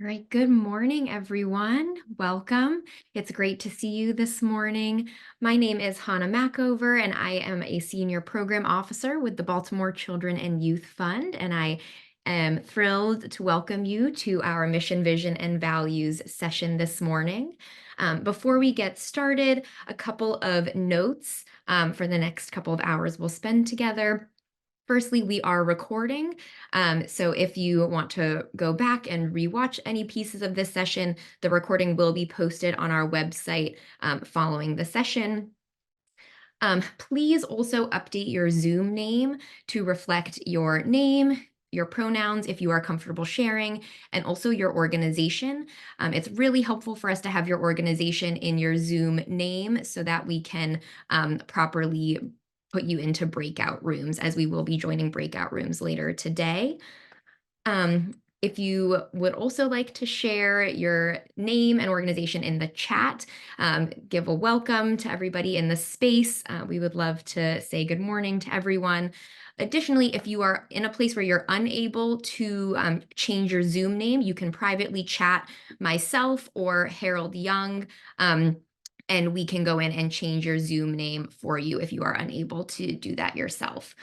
All right, good morning, everyone. Welcome. It's great to see you this morning. My name is Hannah Mackover, and I am a senior program officer with the Baltimore Children and Youth Fund. And I am thrilled to welcome you to our Mission, Vision, and Values session this morning. Before we get started, a couple of notes for the next couple of hours we'll spend together. Firstly, we are recording, so if you want to go back and rewatch any pieces of this session, the recording will be posted on our website following the session. Please also update your Zoom name to reflect your name, your pronouns if you are comfortable sharing, and also your organization. It's really helpful for us to have your organization in your Zoom name so that we can properly put you into breakout rooms, as we will be joining breakout rooms later today. If you would also like to share your name and organization in the chat, give a welcome to everybody in the space. We would love to say good morning to everyone. Additionally, if you are in a place where you're unable to change your Zoom name, you can privately chat myself or Harold Young, and we can go in and change your Zoom name for you if you are unable to do that yourself.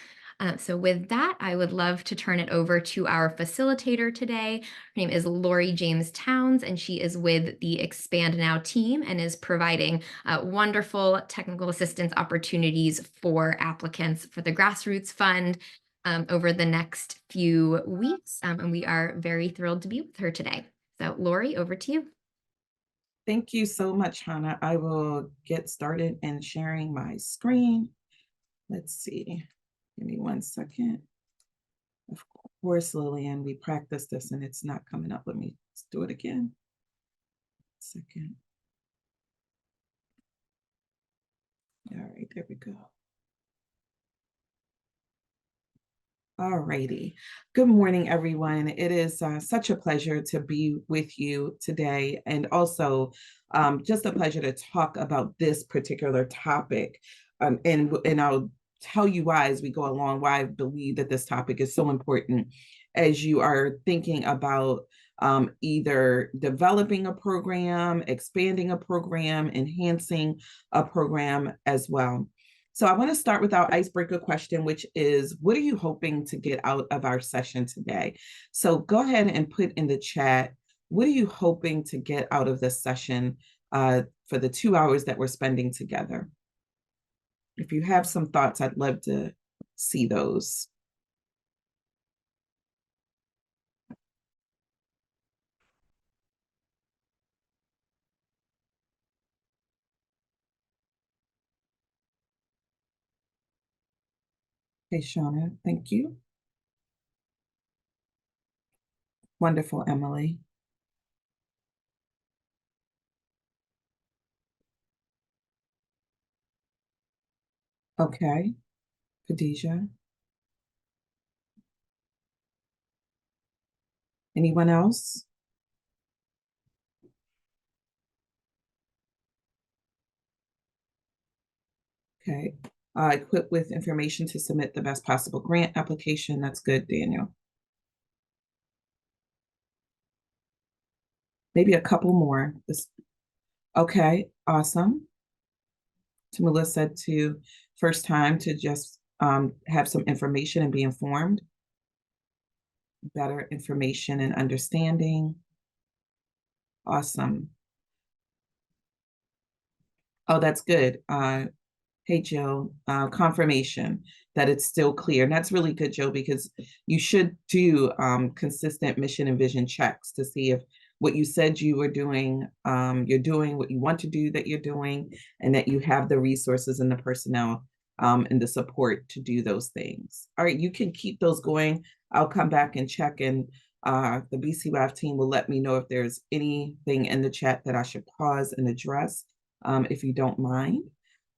So with that, I would love to turn it over to our facilitator today. Her name is Lori James Towns, and she is with the Expand Now team and is providing wonderful technical assistance opportunities for applicants for the Grassroots Fund over the next few weeks. And we are very thrilled to be with her today. So Lori, over to you. Thank you so much, Hannah. I will get started in sharing my screen. Let's see. Give me 1 second. Of course, Lillian, we practiced this and it's not coming up. Let me do it again. Second. All right, there we go. All righty. Good morning, everyone. It is such a pleasure to be with you today, and also just a pleasure to talk about this particular topic. And I'll tell you why as we go along, why I believe that this topic is so important as you are thinking about either developing a program, expanding a program, enhancing a program as well. So I want to start with our icebreaker question, which is, what are you hoping to get out of our session today? So go ahead and put in the chat, what are you hoping to get out of this session for the 2 hours that we're spending together? If you have some thoughts, I'd love to see those. Hey, Shauna, thank you. Wonderful, Emily. Okay, Khadijah. Anyone else? Okay, equipped with information to submit the best possible grant application. That's good, Daniel. Maybe a couple more. Okay, awesome. Tamula said to first time to just have some information and be informed. Better information and understanding. Awesome. Oh, that's good. Hey, Joe, confirmation that it's still clear. And that's really good, Joe, because you should do consistent mission and vision checks to see if what you said you were doing, you're doing what you want to do, that you're doing, and that you have the resources and the personnel and the support to do those things. All right, you can keep those going. I'll come back and check, and the BCWAF team will let me know if there's anything in the chat that I should pause and address, if you don't mind.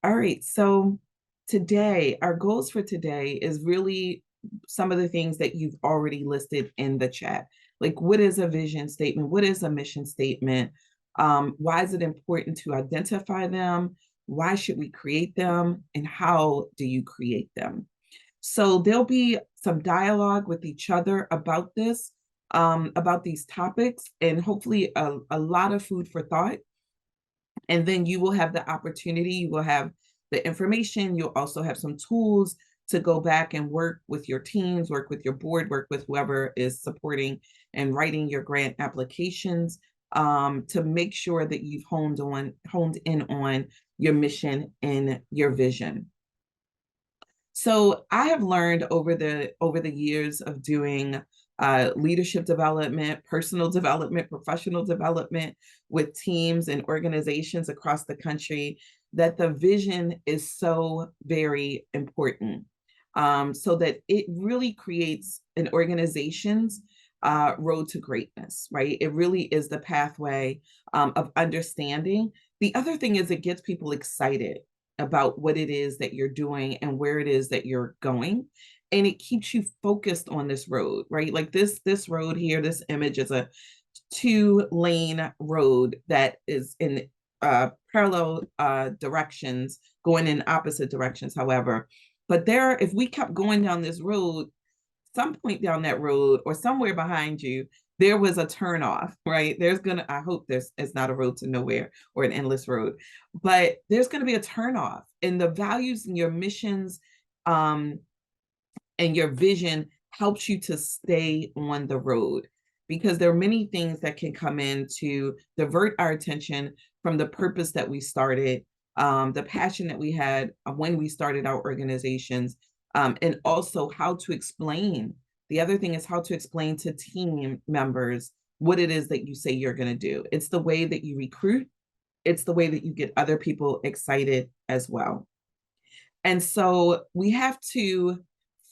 All right, so today, our goals for today is really some of the things that you've already listed in the chat. Like, what is a vision statement? What is a mission statement? Why is it important to identify them? Why should we create them? And how do you create them? So there'll be some dialogue with each other about this. about these topics, and hopefully a lot of food for thought. And then you will have the opportunity, you will have the information, you'll also have some tools to go back and work with your teams, work with your board, work with whoever is supporting and writing your grant applications, to make sure that you've honed in on your mission and your vision. So I have learned over the years of doing leadership development, personal development, professional development with teams and organizations across the country, that the vision is so very important, so that it really creates an organization's road to greatness, right? It really is the pathway of understanding. The other thing is it gets people excited about what it is that you're doing and where it is that you're going, and it keeps you focused on this road, right? Like this road here, this image is a 2-lane road that is in parallel directions, going in opposite directions, however. But there, if we kept going down this road, some point down that road or somewhere behind you, there was a turnoff, right? I hope it's not a road to nowhere or an endless road, but there's gonna be a turnoff, and the values and your missions, um, and your vision helps you to stay on the road, because there are many things that can come in to divert our attention from the purpose that we started, the passion that we had when we started our organizations, and also how to explain. The other thing is how to explain to team members what it is that you say you're going to do. It's the way that you recruit, it's the way that you get other people excited as well. And so we have to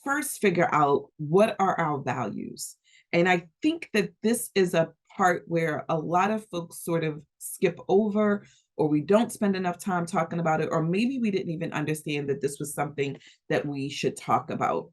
first figure out what are our values. And I think that this is a part where a lot of folks sort of skip over, or we don't spend enough time talking about it, or maybe we didn't even understand that this was something that we should talk about.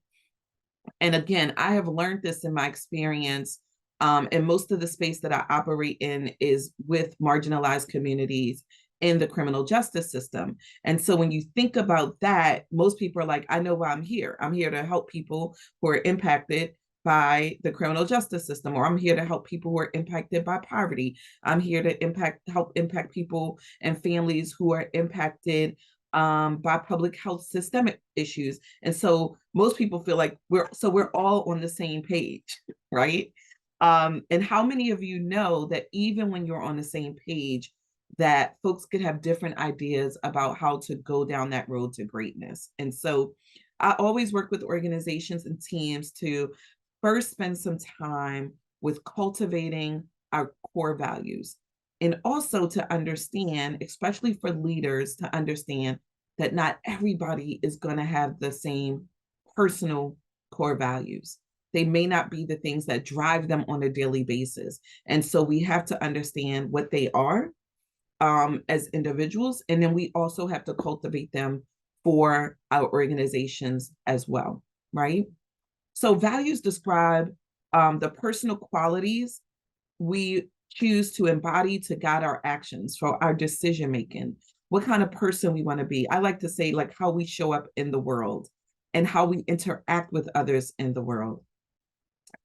And again, I have learned this in my experience. And most of the space that I operate in is with marginalized communities in the criminal justice system. And so when you think about that, most people are like, I know why I'm here. I'm here to help people who are impacted by the criminal justice system, or I'm here to help people who are impacted by poverty. I'm here to help impact people and families who are impacted by public health systemic issues. And so most people feel like we're all on the same page, right? And how many of you know that even when you're on the same page, that folks could have different ideas about how to go down that road to greatness? And so I always work with organizations and teams to first spend some time with cultivating our core values, and also to understand, especially for leaders, to understand that not everybody is going to have the same personal core values. They may not be the things that drive them on a daily basis. And so we have to understand what they are, as individuals, and then we also have to cultivate them for our organizations as well, right? So values describe the personal qualities we choose to embody to guide our actions, for our decision making, what kind of person we want to be. I like to say, like, how we show up in the world and how we interact with others in the world.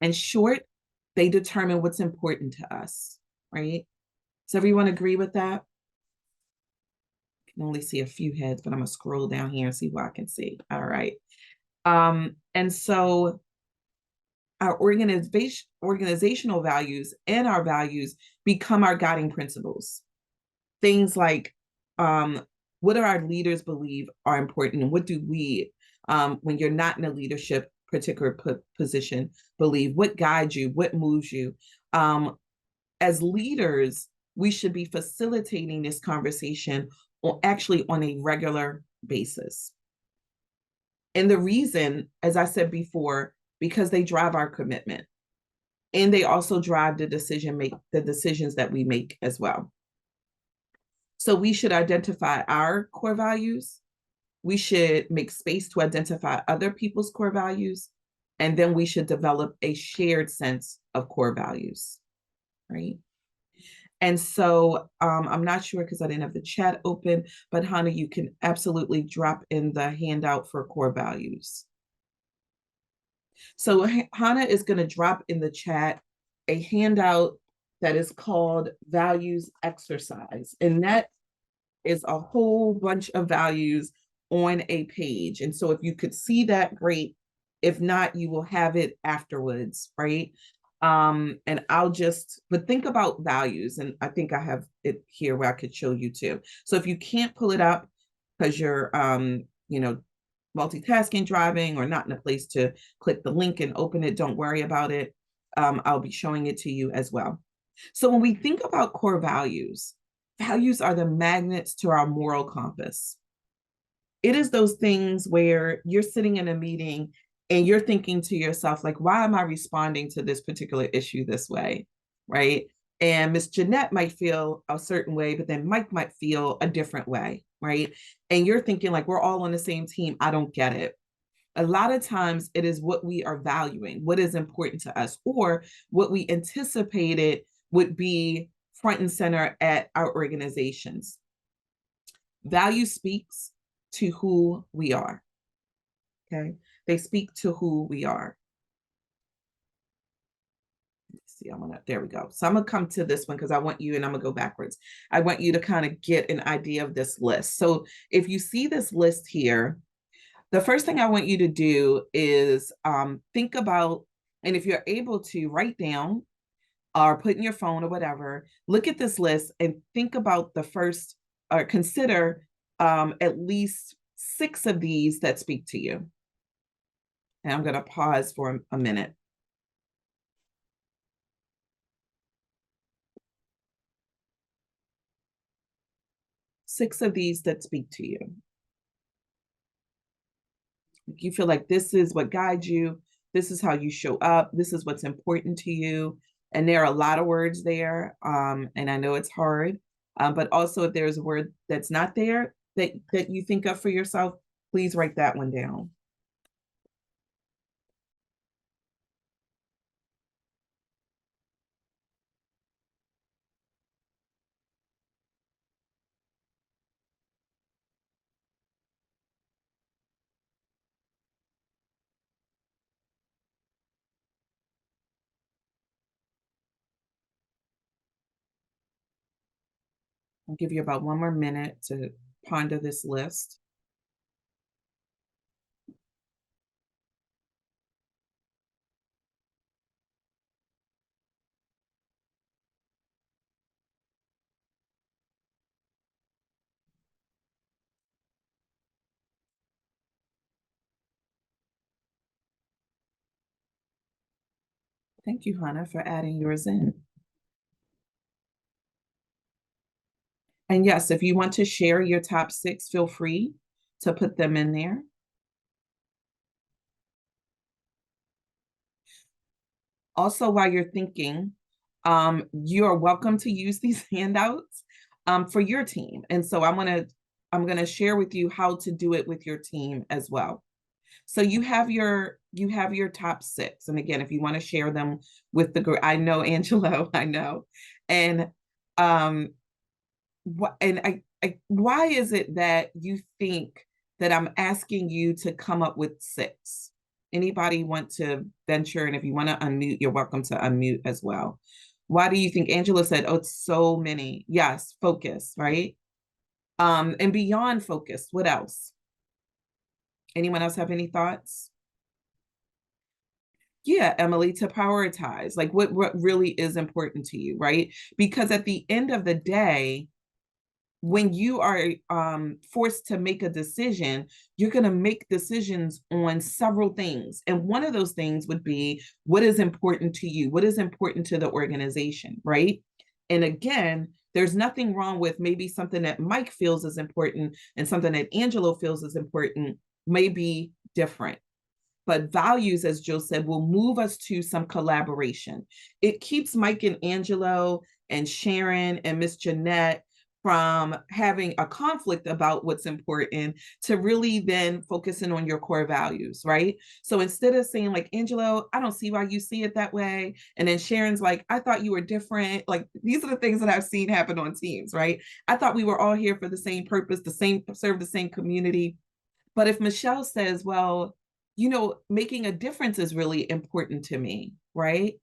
In short, they determine what's important to us, right? Does everyone agree with that? I can only see a few heads, but I'm gonna scroll down here and see what I can see. All right. And so our organizational values and our values become our guiding principles. Things like, what do our leaders believe are important, and what do we, when you're not in a leadership particular position, believe? What guides you? What moves you? As leaders, we should be facilitating this conversation actually on a regular basis. And the reason, as I said before, because they drive our commitment, and they also drive the decisions that we make as well. So we should identify our core values. We should make space to identify other people's core values. And then we should develop a shared sense of core values, right? And so I'm not sure because I didn't have the chat open, but Hannah, you can absolutely drop in the handout for core values. So Hannah is going to drop in the chat a handout that is called Values Exercise. And that is a whole bunch of values on a page. And so if you could see that, great. If not, you will have it afterwards, right? And but think about values. And I think I have it here where I could show you too. So if you can't pull it up because you're, multitasking, driving, or not in a place to click the link and open it, don't worry about it. I'll be showing it to you as well. So when we think about core values, values are the magnets to our moral compass. It is those things where you're sitting in a meeting and you're thinking to yourself, like, why am I responding to this particular issue this way? Right. And Miss Jeanette might feel a certain way, but then Mike might feel a different way. Right. And you're thinking, like, we're all on the same team. I don't get it. A lot of times it is what we are valuing, what is important to us, or what we anticipated would be front and center at our organizations. Value speaks to who we are. Okay. They speak to who we are. Let's see, there we go. So I'm gonna come to this one because I want you, and I'm gonna go backwards. I want you to kind of get an idea of this list. So if you see this list here, the first thing I want you to do is think about, and if you're able to, write down or put in your phone or whatever, look at this list and think about the first, or consider at least 6 of these that speak to you. And I'm going to pause for a minute. Six of these that speak to you. You feel like this is what guides you. This is how you show up. This is what's important to you. And there are a lot of words there. And I know it's hard. But also, if there's a word that's not there that you think of for yourself, please write that one down. I'll give you about 1 more minute to ponder this list. Thank you, Hannah, for adding yours in. And yes, if you want to share your top 6, feel free to put them in there. Also, while you're thinking, you are welcome to use these handouts for your team. And so I'm gonna share with you how to do it with your team as well. So you have your top 6. And again, if you want to share them with the group, I know Angelo, I know. And why is it that you think that I'm asking you to come up with 6? Anybody want to venture? And if you want to unmute, you're welcome to unmute as well. Why do you think? Angela said, oh, it's so many. Yes, focus, right? And beyond focus, what else? Anyone else have any thoughts? Yeah, Emily, to prioritize, like what really is important to you, right? Because at the end of the day, when you are forced to make a decision, you're going to make decisions on several things. And one of those things would be what is important to you, what is important to the organization, right? And again, there's nothing wrong with maybe something that Mike feels is important and something that Angelo feels is important may be different. But values, as Jill said, will move us to some collaboration. It keeps Mike and Angelo and Sharon and Miss Jeanette from having a conflict about what's important to really then focusing on your core values, right? So instead of saying like, Angelo, I don't see why you see it that way. And then Sharon's like, I thought you were different. Like, these are the things that I've seen happen on teams, right? I thought we were all here for the same purpose, serve the same community. But if Michelle says, well, making a difference is really important to me, right?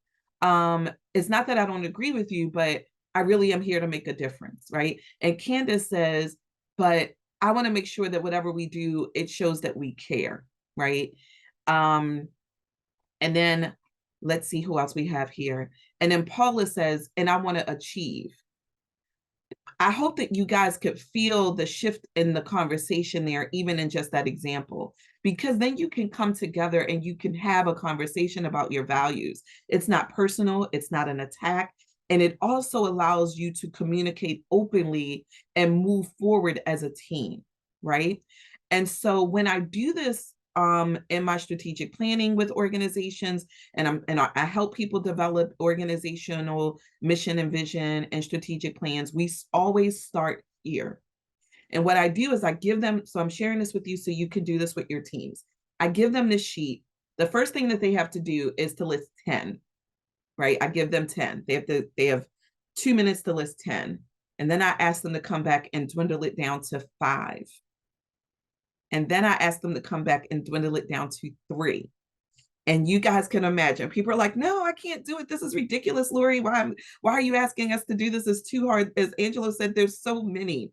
It's not that I don't agree with you, but I really am here to make a difference, right? And Candace says, but I want to make sure that whatever we do, it shows that we care, right? Um, and then let's see who else we have here. And then Paula says, and I want to achieve. I hope that you guys could feel the shift in the conversation there, even in just that example, because then you can come together and you can have a conversation about your values. It's not personal, it's not an attack. And it also allows you to communicate openly and move forward as a team, right? And so when I do this in my strategic planning with organizations, I help people develop organizational mission and vision and strategic plans, we always start here. And what I do is I give them, so I'm sharing this with you so you can do this with your teams. I give them this sheet. The first thing that they have to do is to list 10, right? I give them 10. They have 2 minutes to list 10. And then I ask them to come back and dwindle it down to 5. And then I ask them to come back and dwindle it down to 3. And you guys can imagine, people are like, no, I can't do it. This is ridiculous, Lori. Why are you asking us to do this? It's too hard. As Angela said, there's so many.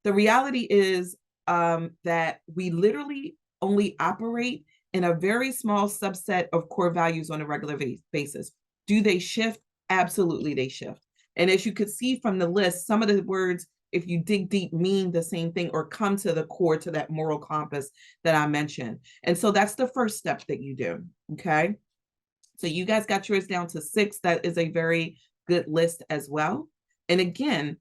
The reality is that we literally only operate in a very small subset of core values on a regular basis. Do they shift? Absolutely, they shift. And as you could see from the list, some of the words, if you dig deep, mean the same thing or come to the core, to that moral compass that I mentioned. And so that's the first step that you do, okay? So you guys got yours down to 6. That is a very good list as well. And again,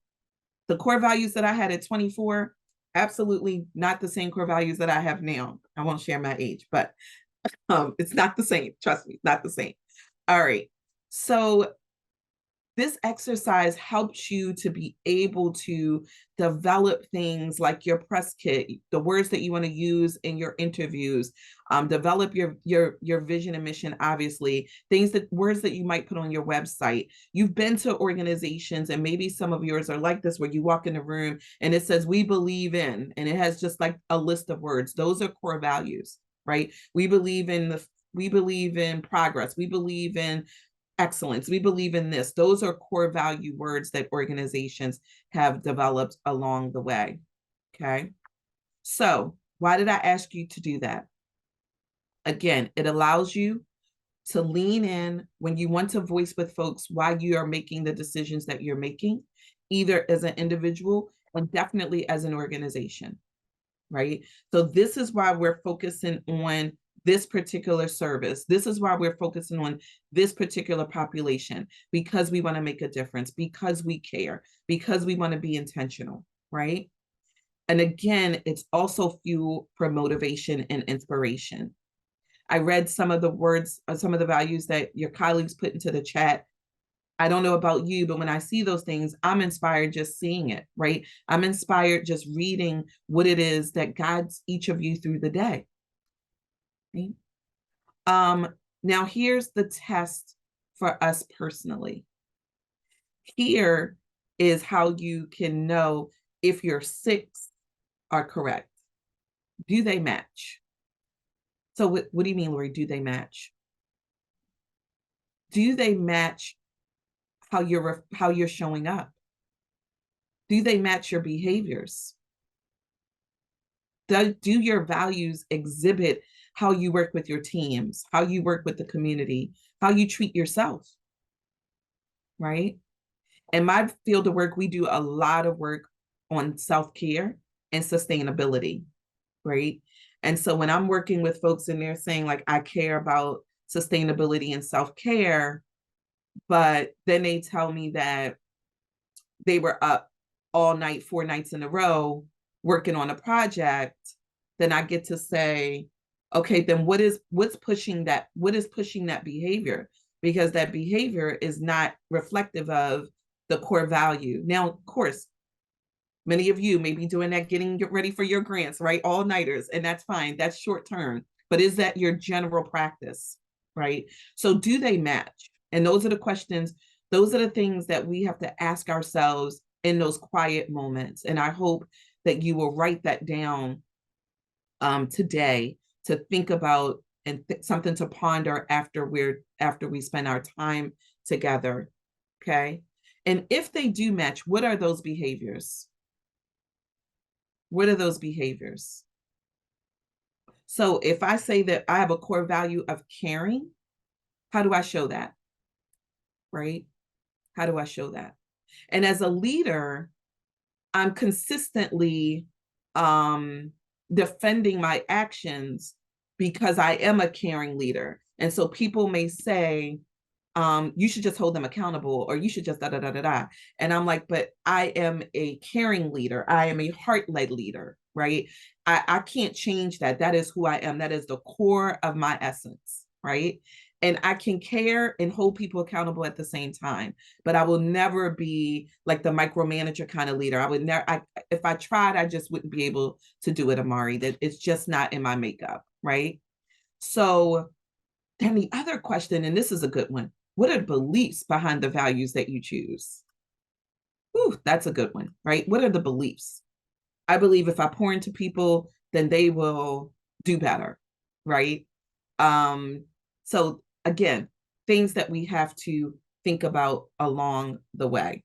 the core values that I had at 24, absolutely not the same core values that I have now. I won't share my age, but it's not the same. Trust me, not the same. All right. So this exercise helps you to be able to develop things like your press kit, the words that you want to use in your interviews, develop your vision and mission, obviously, words that you might put on your website. You've been to organizations, and maybe some of yours are like this, where you walk in the room and it says, we believe in, and it has just like a list of words. Those are core values, right? We believe in progress. We believe in excellence. We believe in this. Those are core value words that organizations have developed along the way. Okay. So why did I ask you to do that? Again, it allows you to lean in when you want to voice with folks why you are making the decisions that you're making, either as an individual and definitely as an organization, right? So this is why we're focusing on this particular service. This is why we're focusing on this particular population, because we want to make a difference, because we care, because we want to be intentional, right? And again, it's also fuel for motivation and inspiration. I read some of the words, some of the values that your colleagues put into the chat. I don't know about you, but when I see those things, I'm inspired just seeing it, right? I'm inspired just reading what it is that guides each of you through the day. Right? Now here's the test for us personally. Here is how you can know if your 6 are correct. Do they match? So what do you mean, Lori? Do they match? Do they match how you're showing up? Do they match your behaviors? Do your values exhibit how you work with your teams, how you work with the community, how you treat yourself, right? In my field of work, we do a lot of work on self-care and sustainability, right? And so when I'm working with folks and they're saying, like, I care about sustainability and self-care, but then they tell me that they were up all night, 4 nights in a row, working on a project, then I get to say, okay, then what's pushing that behavior? Because that behavior is not reflective of the core value. Now, of course, many of you may be doing that, getting ready for your grants, right? All-nighters, and that's fine. That's short term. But is that your general practice, right? So do they match? And those are the questions, those are the things that we have to ask ourselves in those quiet moments. And I hope that you will write that down today to think about and something to ponder after after we spend our time together. Okay. And if they do match, what are those behaviors? What are those behaviors? So if I say that I have a core value of caring, how do I show that? Right? How do I show that? And as a leader, I'm consistently um, defending my actions because I am a caring leader. And so people may say, you should just hold them accountable, or you should just da da da da da. And I'm like, but I am a caring leader. I am a heart-led leader, right? I can't change that. That is who I am. That is the core of my essence, right? And I can care and hold people accountable at the same time, but I will never be like the micromanager kind of leader. I would never, if I tried, I just wouldn't be able to do it, Amari. That it's just not in my makeup, right? So then the other question, and this is a good one, what are the beliefs behind the values that you choose? Ooh, that's a good one, right? What are the beliefs? I believe if I pour into people, then they will do better, right? Um, so again, things that we have to think about along the way.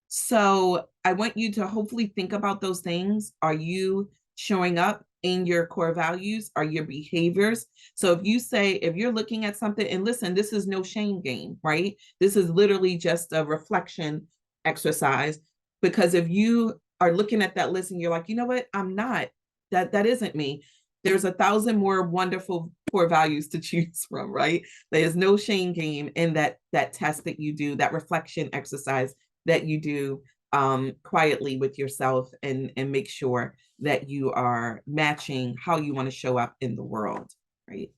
So I want you to hopefully think about those things. Are you showing up in your core values? Are your behaviors? So if you say, if you're looking at something, and listen, this is no shame game, right? This is literally just a reflection exercise. Because if you are looking at that list and you're like, you know what, I'm not, that isn't me. There's 1,000 more wonderful core values to choose from, right? There's no shame game in that test that you do, that reflection exercise that you do quietly with yourself, and make sure that you are matching how you want to show up in the world, right?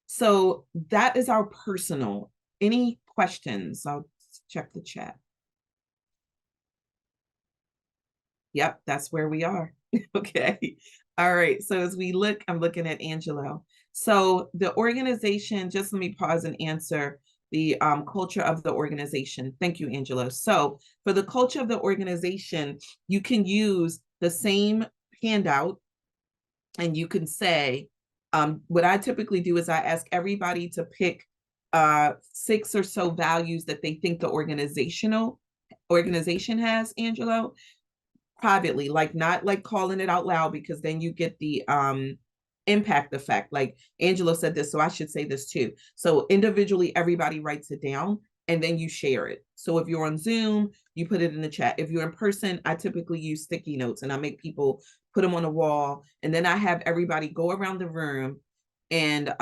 So that is our personal. Any questions? I'll check the chat. Yep, that's where we are. Okay. All right. So as we look, I'm looking at Angelo. So the organization, just let me pause and answer the culture of the organization. Thank you, Angelo. So for the culture of the organization, you can use the same handout, and you can say, what I typically do is I ask everybody to pick 6 or so values that they think the organization has, Angelo, privately, like not like calling it out loud, because then you get the impact effect. Like Angelo said this, so I should say this too. So individually, everybody writes it down and then you share it. So if you're on Zoom, you put it in the chat. If you're in person, I typically use sticky notes and I make people put them on a wall. And then I have everybody go around the room and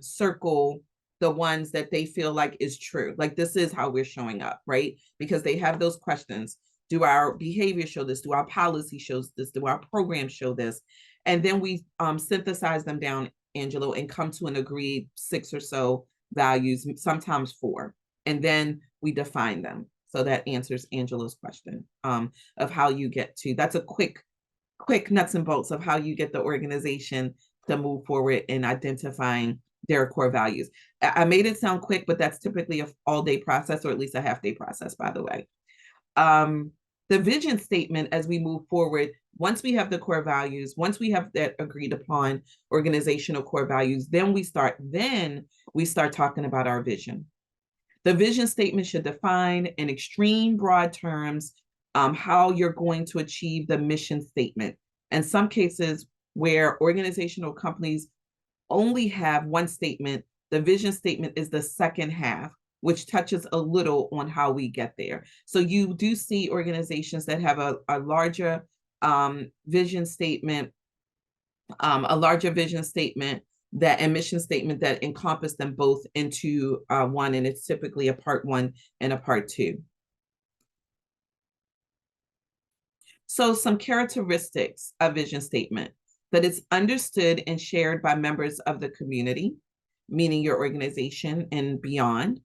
circle the ones that they feel like is true. Like this is how we're showing up, right? Because they have those questions. Do our behavior show this? Do our policy show this? Do our program show this? And then we synthesize them down, Angelo, and come to an agreed 6 or so values, sometimes 4. And then we define them. So that answers Angelo's question of how you get to, that's a quick nuts and bolts of how you get the organization to move forward in identifying their core values. I made it sound quick, but that's typically an all-day process, or at least a half-day process, by the way. The vision statement, as we move forward, once we have the core values, once we have that agreed upon organizational core values, then we start talking about our vision. The vision statement should define in extreme broad terms how you're going to achieve the mission statement. In some cases where organizational companies only have one statement, the vision statement is the second half, which touches a little on how we get there. So you do see organizations that have a larger vision statement, that and mission statement that encompass them both into one, and it's typically a part 1 and a part 2. So some characteristics of vision statement: that it's understood and shared by members of the community, meaning your organization and beyond.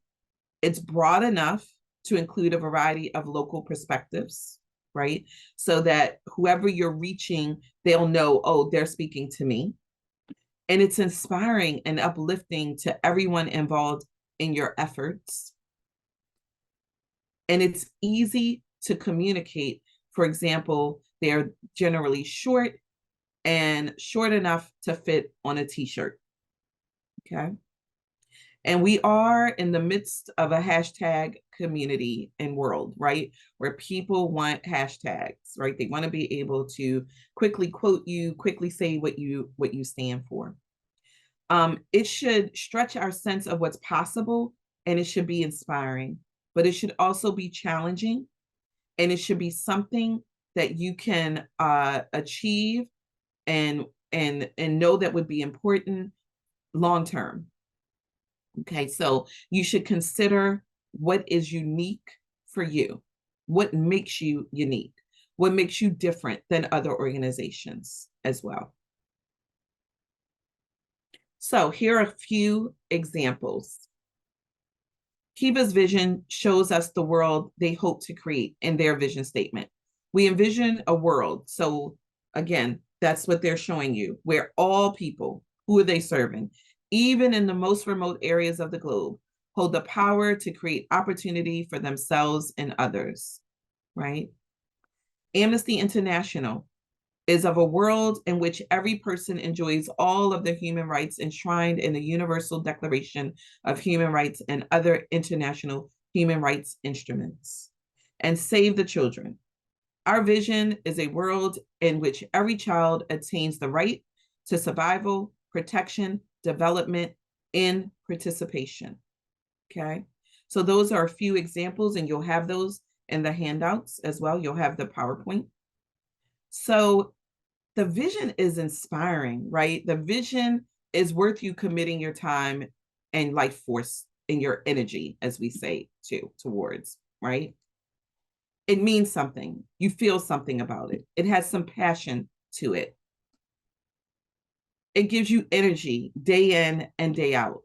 It's broad enough to include a variety of local perspectives, right? So that whoever you're reaching, they'll know, oh, they're speaking to me. And it's inspiring and uplifting to everyone involved in your efforts. And it's easy to communicate. For example, they're generally short and short enough to fit on a t-shirt. Okay. And we are in the midst of a hashtag community and world, right? Where people want hashtags, right? They want to be able to quickly quote you, quickly say what you stand for. It should stretch our sense of what's possible, and it should be inspiring, but it should also be challenging, and it should be something that you can achieve and know that would be important long term. Okay, so you should consider what is unique for you, what makes you unique, what makes you different than other organizations as well. So here are a few examples. Kiva's vision shows us the world they hope to create in their vision statement. We envision a world. So again, that's what they're showing you, where all people, who are they serving, even in the most remote areas of the globe, hold the power to create opportunity for themselves and others, right? Amnesty International is of a world in which every person enjoys all of the human rights enshrined in the Universal Declaration of Human Rights and other international human rights instruments. And Save the Children. Our vision is a world in which every child attains the right to survival, protection, development, and participation. Okay. So those are a few examples, and you'll have those in the handouts as well. You'll have the PowerPoint. So the vision is inspiring, right? The vision is worth you committing your time and life force and your energy, as we say, towards, right? It means something. You feel something about it. It has some passion to it. It gives you energy day in and day out.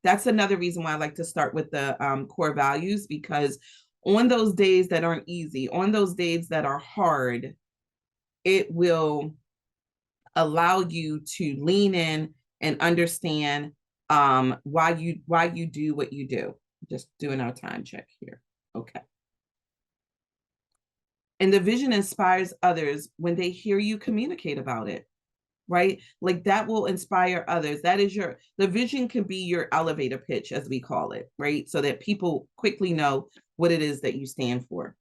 That's another reason why I like to start with the core values, because on those days that aren't easy, on those days that are hard, it will allow you to lean in and understand why you do what you do. Just doing our time check here. Okay. And the vision inspires others when they hear you communicate about it, right? Like that will inspire others. That is the vision can be your elevator pitch, as we call it, right? So that people quickly know what it is that you stand for.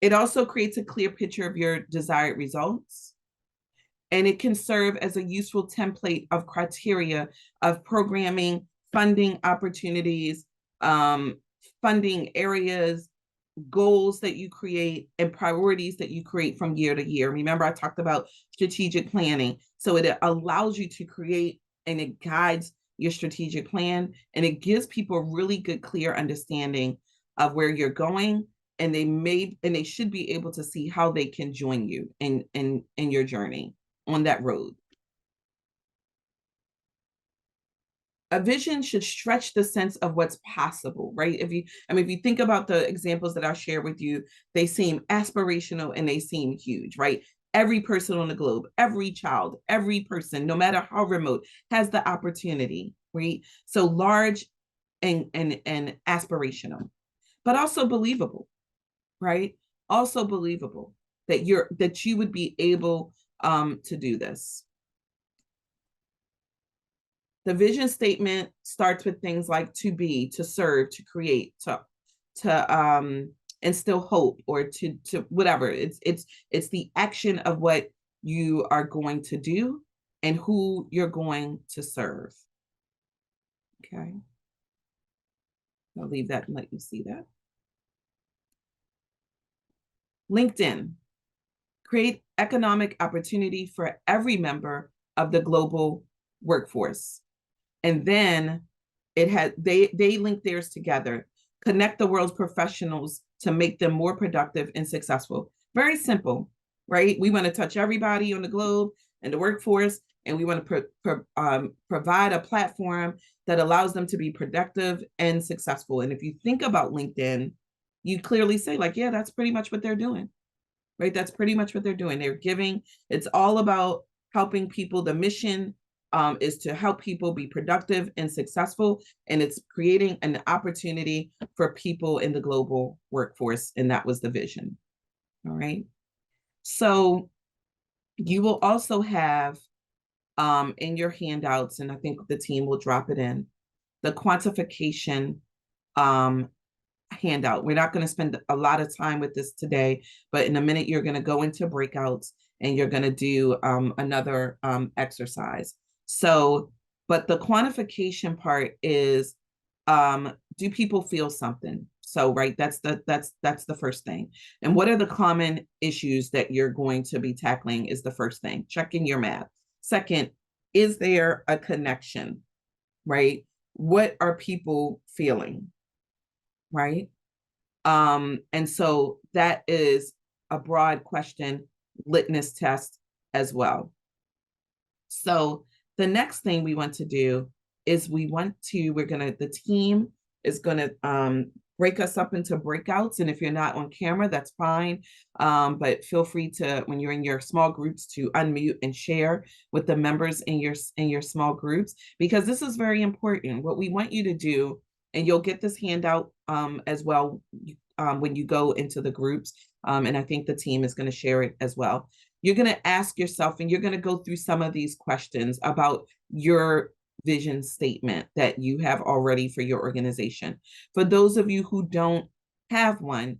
It also creates a clear picture of your desired results, and it can serve as a useful template of criteria of programming, funding opportunities, funding areas, goals that you create, and priorities that you create from year to year. Remember, I talked about strategic planning. So it allows you to create, and it guides your strategic plan, and it gives people a really good, clear understanding of where you're going, and they should be able to see how they can join you in your journey on that road. A vision should stretch the sense of what's possible, right? If you think about the examples that I share with you, they seem aspirational and they seem huge, right? Every person on the globe, every child, every person, no matter how remote, has the opportunity, right? So large and aspirational, but also believable, right? Also believable that you would be able to do this. The vision statement starts with things like to be, to serve, to create, to instill hope, or to whatever. It's the action of what you are going to do and who you're going to serve. Okay. I'll leave that and let you see that. LinkedIn. Create economic opportunity for every member of the global workforce. And then they link theirs together. Connect the world's professionals to make them more productive and successful. Very simple, right? We want to touch everybody on the globe and the workforce, and we want to provide a platform that allows them to be productive and successful. And if you think about LinkedIn, you clearly say, like, yeah, that's pretty much what they're doing, right? That's pretty much what they're doing. They're giving, it's all about helping people. The mission is to help people be productive and successful, and it's creating an opportunity for people in the global workforce, and that was the vision. All right. So you will also have in your handouts, and I think the team will drop it in, the quantification um, handout. We're not going to spend a lot of time with this today, but in a minute, you're going to go into breakouts and you're going to do another exercise. So, but the quantification part is, do people feel something? So, right, that's the first thing. And what are the common issues that you're going to be tackling is the first thing. Checking your math. Second, is there a connection? Right? What are people feeling? Right? And so that is a broad question litmus test as well. So the next thing we want to do is the team is gonna break us up into breakouts. And if you're not on camera, that's fine. But feel free to, when you're in your small groups, to unmute and share with the members in your small groups, because this is very important. What we want you to do, and you'll get this handout as well when you go into the groups. And I think the team is going to share it as well. You're going to ask yourself, and you're going to go through some of these questions about your vision statement that you have already for your organization. For those of you who don't have one,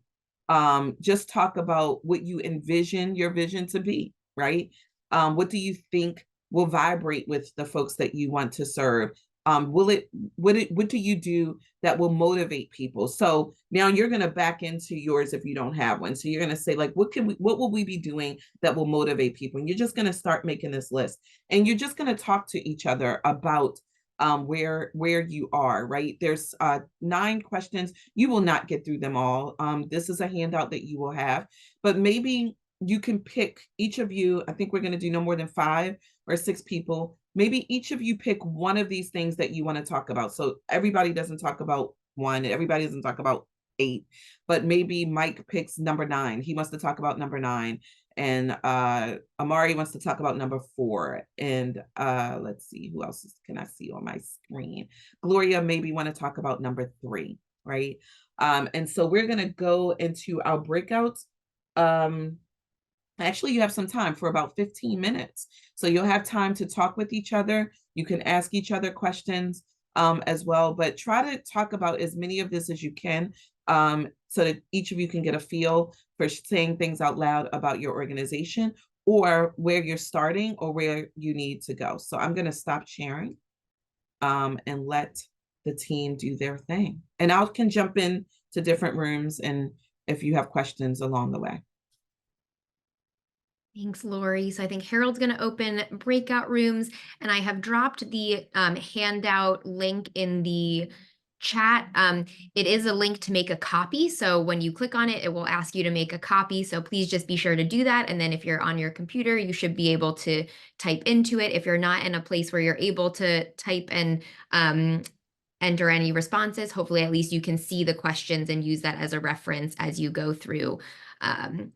just talk about what you envision your vision to be, right? What do you think will vibrate with the folks that you want to serve? What do you do that will motivate people? So now you're going to back into yours if you don't have one. So you're going to say, like, what will we be doing that will motivate people? And you're just going to start making this list, and you're just going to talk to each other about where you are, right? There's 9 questions. You will not get through them all. This is a handout that you will have, but maybe you can pick, each of you, I think we're going to do no more than 5 or 6 people. Maybe each of you pick one of these things that you want to talk about. So everybody doesn't talk about 1, everybody doesn't talk about 8, but maybe Mike picks number 9. He wants to talk about number 9. And Amari wants to talk about number 4. And let's see, who else can I see on my screen? Gloria maybe want to talk about number 3, right? And so we're going to go into our breakouts. Actually, you have some time for about 15 minutes. So you'll have time to talk with each other. You can ask each other questions as well, but try to talk about as many of this as you can, so that each of you can get a feel for saying things out loud about your organization, or where you're starting, or where you need to go. So I'm going to stop sharing and let the team do their thing. And I can jump in to different rooms and if you have questions along the way. Thanks, Lori. So I think Harold's going to open breakout rooms, and I have dropped the handout link in the chat. It is a link to make a copy. So when you click on it, it will ask you to make a copy. So please just be sure to do that. And then if you're on your computer, you should be able to type into it. If you're not in a place where you're able to type and enter any responses, hopefully at least you can see the questions and use that as a reference as you go through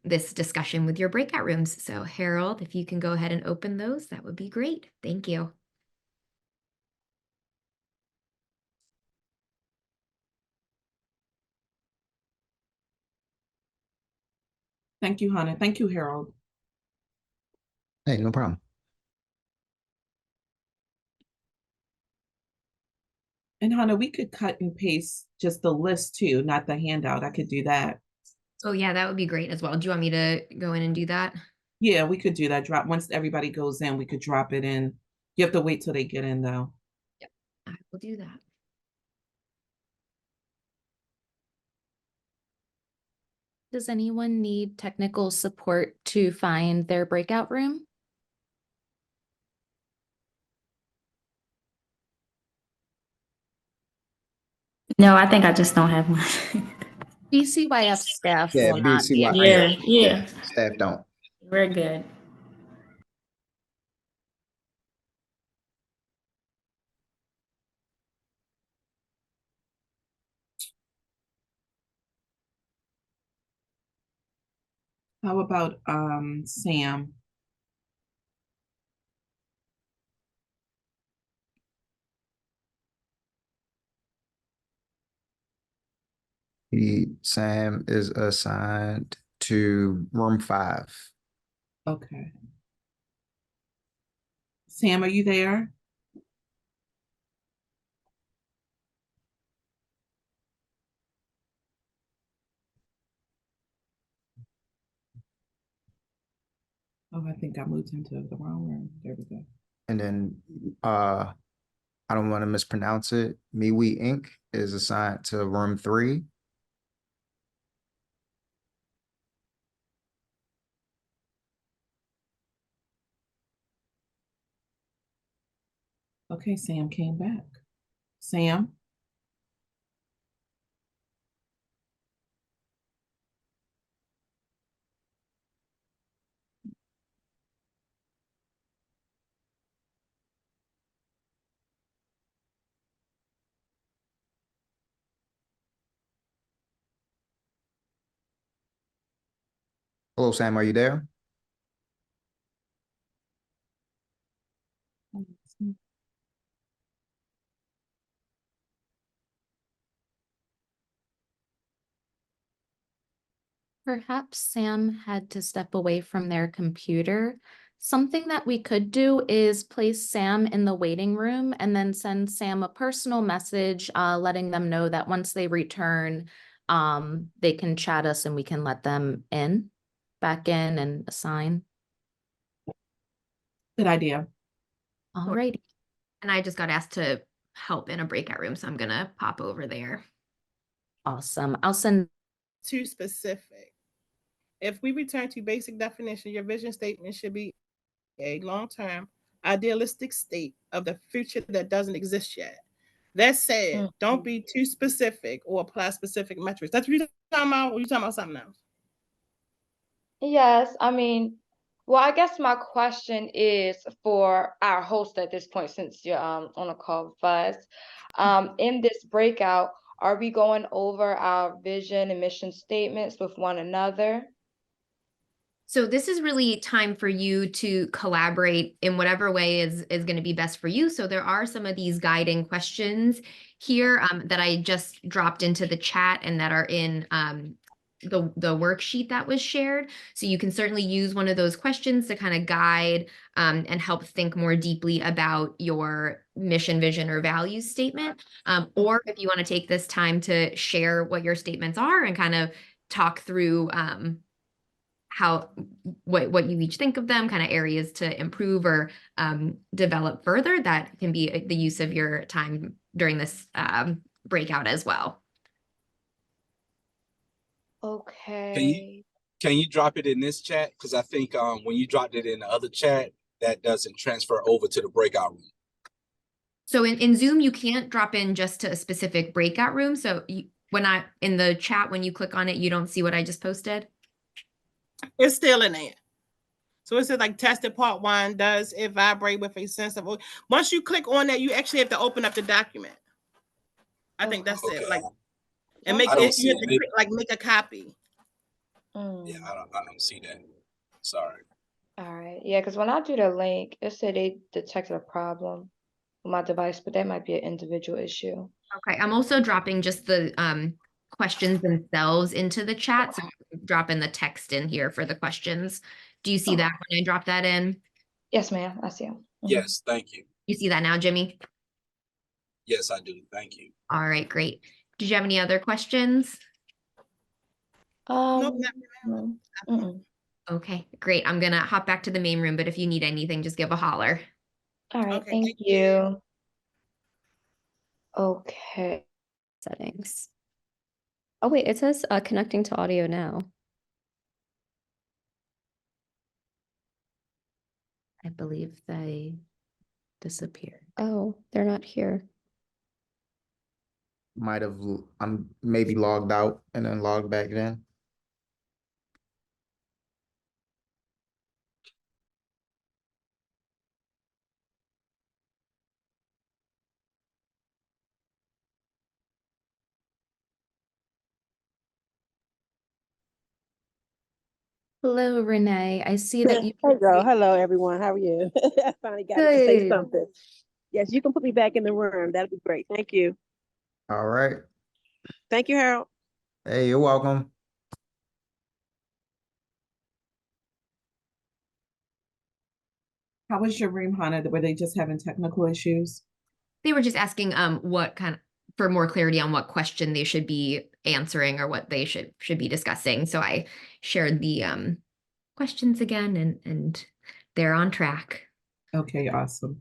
this discussion with your breakout rooms. So Harold, if you can go ahead and open those, that would be great. Thank you. Thank you, Hannah. Thank you, Harold. Hey, no problem. And Hannah, we could cut and paste just the list too, not the handout. I could do that. Oh yeah, that would be great as well. Do you want me to go in and do that? Yeah, we could do that. Drop once everybody goes in, we could drop it in. You have to wait till they get in though. Yep, I will do that. Does anyone need technical support to find their breakout room? No, I think I just don't have one. BCYF staff Yeah, will not be able Yeah, to. yeah. Staff don't. We're good. How about Sam? Sam is assigned to room 5. Okay. Sam, are you there? Oh, I think I moved him to the wrong room. There we go. And then I don't want to mispronounce it. MeWe Inc. is assigned to room 3. Okay, Sam came back. Sam? Hello, Sam, are you there? Perhaps Sam had to step away from their computer. Something that we could do is place Sam in the waiting room and then send Sam a personal message, letting them know that once they return, they can chat us and we can let them back in and assign. Good idea. All right. And I just got asked to help in a breakout room, so I'm gonna pop over there. Awesome. I'll send. Too specific. If we return to basic definition, your vision statement should be a long-term idealistic state of the future that doesn't exist yet. That said, don't be too specific or apply specific metrics. That's what you're talking about, or you talking about something else? Yes, I mean, well, I guess my question is for our host at this point, since you're on a call with us. In this breakout, are we going over our vision and mission statements with one another? So this is really time for you to collaborate in whatever way is going to be best for you. So there are some of these guiding questions here that I just dropped into the chat and that are in the worksheet that was shared. So you can certainly use one of those questions to kind of guide and help think more deeply about your mission, vision, or values statement. Or if you want to take this time to share what your statements are and kind of talk through what you each think of them, kind of areas to improve or develop further, that can be the use of your time during this breakout as well. Okay. Can you drop it in this chat? Because I think when you dropped it in the other chat, that doesn't transfer over to the breakout room. So in Zoom, you can't drop in just to a specific breakout room. So in the chat, when you click on it, you don't see what I just posted? It's still in there. So it says like tested part 1, does it vibrate with a sense of, once you click on that, you actually have to open up the document. I think that's it. Like, and make it, you have to click, like make a copy. Yeah, I don't see that. Sorry. All right. Yeah, because when I do the link, it said they detected a problem with my device, but that might be an individual issue. Okay, I'm also dropping just the questions themselves into the chat. So I'm dropping the text in here for the questions. Do you see that when I drop that in? Yes, ma'am. I see him. Yes, thank you. You see that now, Jimmy? Yes, I do. Thank you. All right, great. Did you have any other questions? Nope, not No. Okay, great. I'm gonna hop back to the main room, but if you need anything, just give a holler. All right, Okay, thank you. Okay. Settings. Oh wait, it says connecting to audio now. I believe they disappeared. Oh, they're not here. I'm maybe logged out and then logged back in. Hello, Renee. I see that you. Hey girl, hello everyone. How are you? I finally got to say Good. something. Yes, you can put me back in the room. That'd be great. Thank you. All right. Thank you, Harold. Hey, you're welcome. How was your room, Hannah? Were they just having technical issues? They were just asking for more clarity on what question they should be answering or what they should be discussing. So I shared the questions again, and they're on track. Okay, awesome.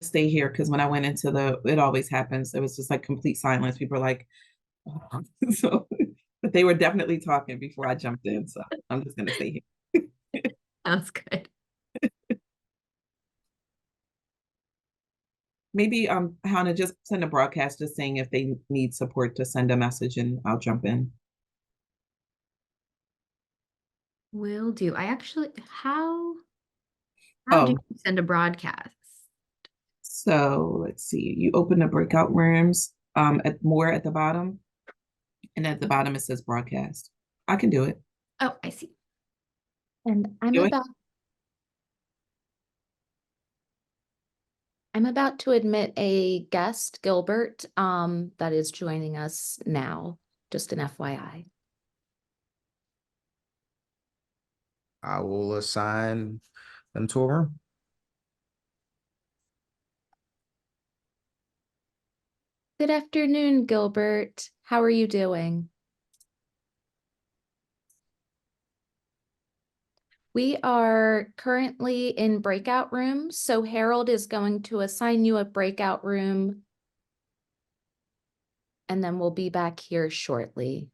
Stay here because when I went into it always happens. It was just like complete silence. People are like, oh. So, but they were definitely talking before I jumped in. So I'm just gonna stay here. Sounds good. Maybe Hannah, just send a broadcast just saying if they need support to send a message and I'll jump in. Will do. I actually, how Oh, do you send a broadcast? so let's see. You open the breakout rooms at more at the bottom, and at the bottom it says broadcast. I can do it. Oh, I see. And Do it. I'm about to admit a guest, Gilbert, that is joining us now, just an FYI. I will assign them to a room. Good afternoon, Gilbert. How are you doing? We are currently in breakout rooms, so Harold is going to assign you a breakout room, and then we'll be back here shortly.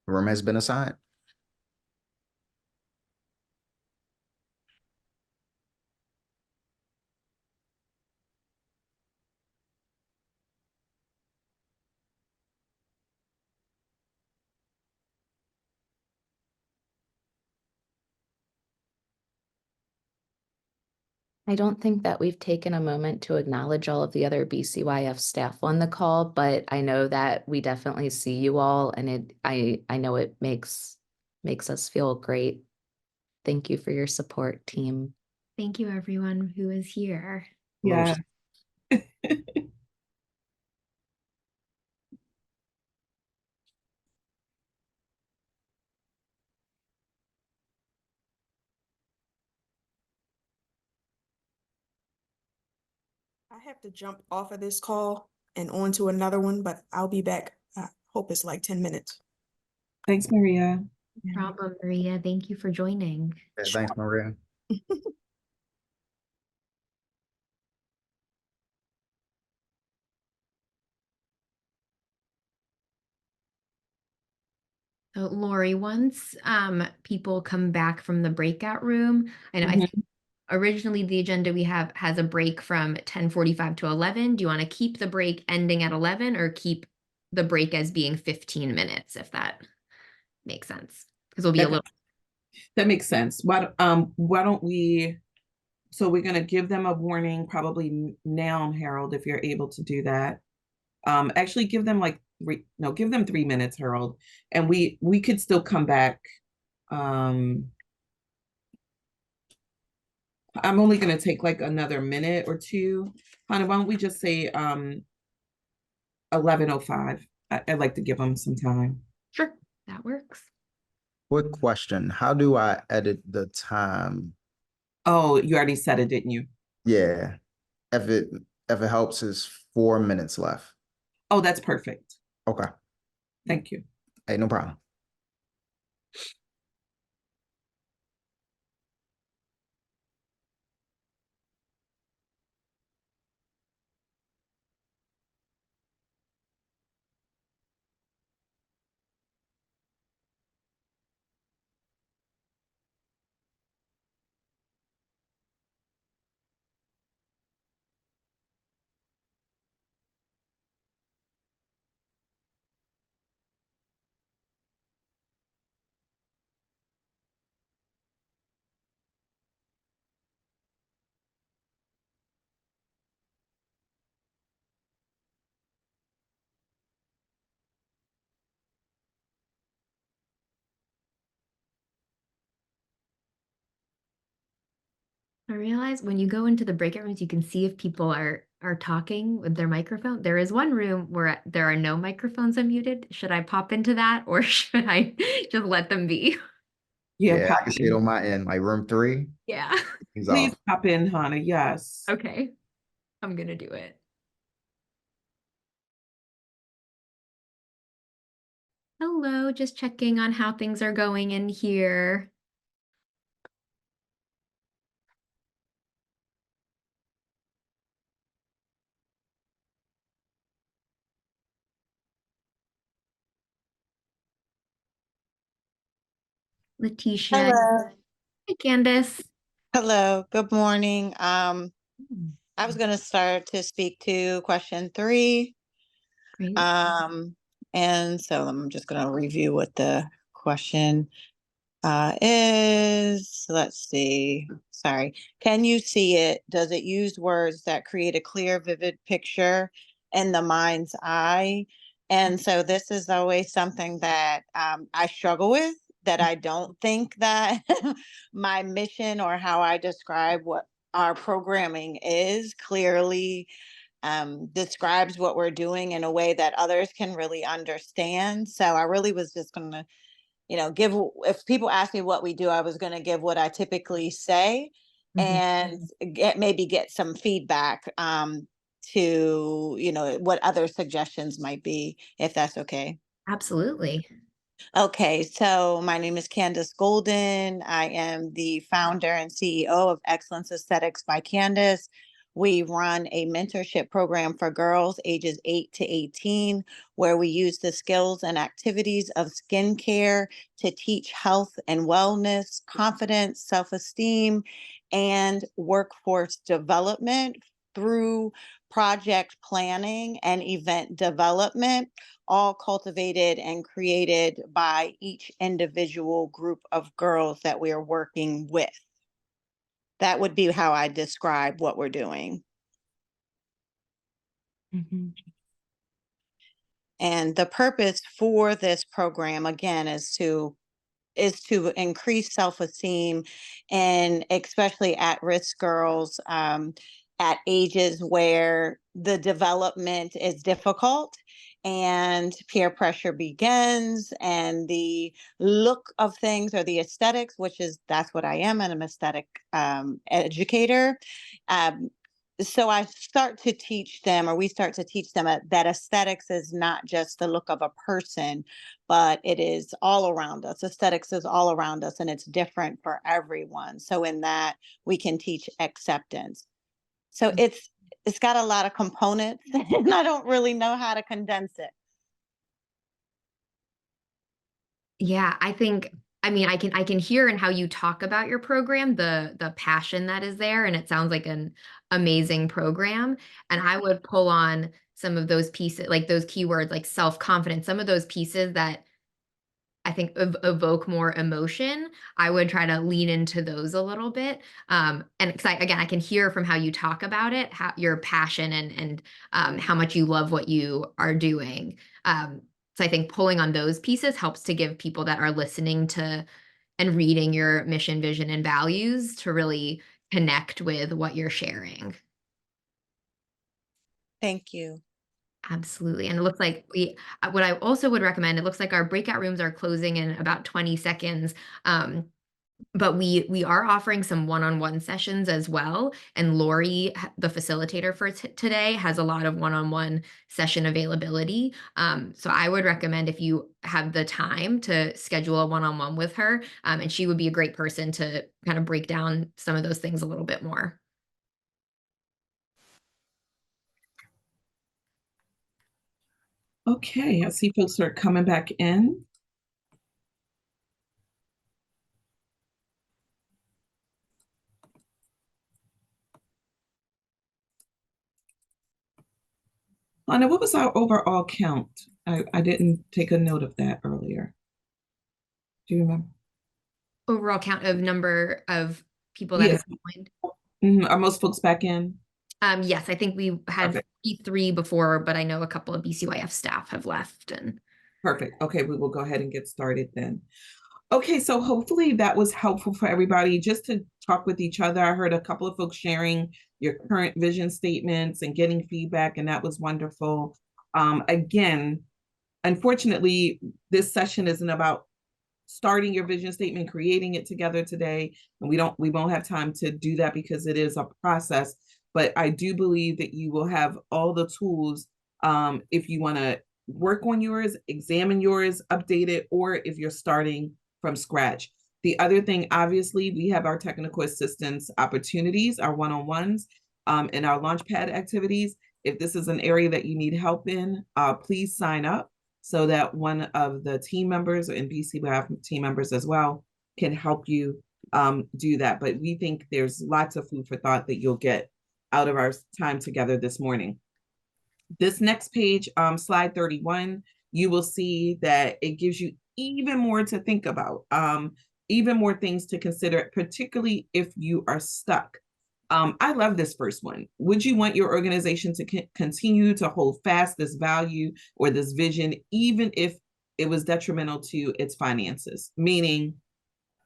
The room has been assigned. I don't think that we've taken a moment to acknowledge all of the other BCYF staff on the call, but I know that we definitely see you all, and I know it makes us feel great. Thank you for your support, team. Thank you, everyone who is here. Yeah. I have to jump off of this call and onto another one, but I'll be back. I hope it's like 10 minutes. Thanks, Maria. No problem, Maria. Thank you for joining. Yeah, thanks, Maria. So Lori, once people come back from the breakout room, I know I think originally the agenda we have has a break from 10:45 to 11. Do you want to keep the break ending at 11 or keep the break as being 15 minutes, if that makes sense? Because we'll be a little. That makes sense. Why don't we, so we're gonna give them a warning probably now, Harold, if you're able to do that. Actually give them like give them 3 minutes, Harold, and we could still come back. I'm only gonna take like another minute or two. Hannah, why don't we just say 11:05? I'd like to give them some time. Sure, that works. Quick question. How do I edit the time? Oh, you already said it, didn't you? Yeah. If it helps, is 4 minutes left. Oh, that's perfect. Okay. Thank you. Hey, no problem. I realize when you go into the breakout rooms, you can see if people are talking with their microphone. There is one room where there are no microphones unmuted. Should I pop into that or should I just let them be? Yeah, I can see it on my end, like room 3. Yeah. Please pop in, Hannah. Yes. Okay. I'm gonna do it. Hello, just checking on how things are going in here. Letitia. Hello. Hi, Candace. Hello. Good morning. I was going to start to speak to question 3. Great. And so I'm just going to review what the question is. Let's see. Sorry. Can you see it? Does it use words that create a clear, vivid picture in the mind's eye? And so this is always something that I struggle with, that I don't think that my mission or how I describe what our programming is clearly describes what we're doing in a way that others can really understand. So I really was just going to give, if people ask me what we do, I was going to give what I typically say and maybe get some feedback to, what other suggestions might be, if that's okay. Absolutely. Okay, so my name is Candace Golden. I am the founder and CEO of Excellence Aesthetics by Candace. We run a mentorship program for girls ages 8 to 18, where we use the skills and activities of skincare to teach health and wellness, confidence, self-esteem, and workforce development through project planning and event development, all cultivated and created by each individual group of girls that we are working with. That would be how I describe what we're doing. And the purpose for this program, again, is to increase self-esteem, and especially at-risk girls at ages where the development is difficult and peer pressure begins, and the look of things, or the aesthetics, that's what I am, and I'm an aesthetic educator. So I start to teach them, or we start to teach them that aesthetics is not just the look of a person, but it is all around us. Aesthetics is all around us, and it's different for everyone. So in that, we can teach acceptance. So it's got a lot of components, and I don't really know how to condense it. Yeah, I can hear in how you talk about your program the passion that is there, and it sounds like an amazing program. And I would pull on some of those pieces, like those keywords, like self-confidence, some of those pieces that I think evoke more emotion. I would try to lean into those a little bit. And again, I can hear from how you talk about it, how your passion and how much you love what you are doing. So I think pulling on those pieces helps to give people that are listening to and reading your mission, vision, and values to really connect with what you're sharing. Thank you. Absolutely. And it looks like what I also would recommend, it looks like our breakout rooms are closing in about 20 seconds. But we are offering some one-on-one sessions as well. And Lori, the facilitator for today, has a lot of one-on-one session availability. So I would recommend, if you have the time, to schedule a one-on-one with her. And she would be a great person to kind of break down some of those things a little bit more. Okay, I see folks are coming back in. Anna, what was our overall count? I didn't take a note of that earlier. Do you remember? Overall count of number of people that Yes. have joined. Are most folks back in? Yes, I think we had 3 before, but I know a couple of BCYF staff have left. Perfect. Okay, we will go ahead and get started then. Okay, so hopefully that was helpful for everybody, just to talk with each other. I heard a couple of folks sharing your current vision statements and getting feedback, and that was wonderful. Again, unfortunately, this session isn't about starting your vision statement, creating it together today, and we won't have time to do that because it is a process. but I do believe that you will have all the tools if you want to work on yours, examine yours, update it, or if you're starting from scratch. The other thing, obviously, we have our technical assistance opportunities, our one-on-ones, and our Launchpad activities. If this is an area that you need help in, please sign up so that one of the team members, and BC will have team members as well, can help you do that. But we think there's lots of food for thought that you'll get out of our time together this morning. This next page, slide 31, you will see that it gives you even more to think about, even more things to consider, particularly if you are stuck. I love this first one. Would you want your organization to continue to hold fast this value or this vision, even if it was detrimental to its finances? Meaning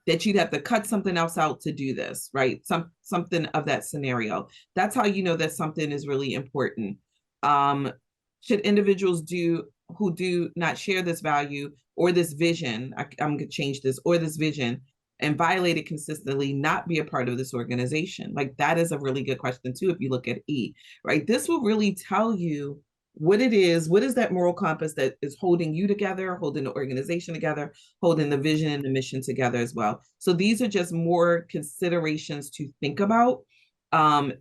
that you'd have to cut something else out to do this, right? Something of that scenario. That's how you know that something is really important. Should individuals who do not share this value or this vision, I'm gonna change this, or this vision, and violate it consistently, not be a part of this organization? Like, that is a really good question too, if you look at E, right? This will really tell you what it is, what is that moral compass that is holding you together, holding the organization together, holding the vision and the mission together as well. So these are just more considerations to think about.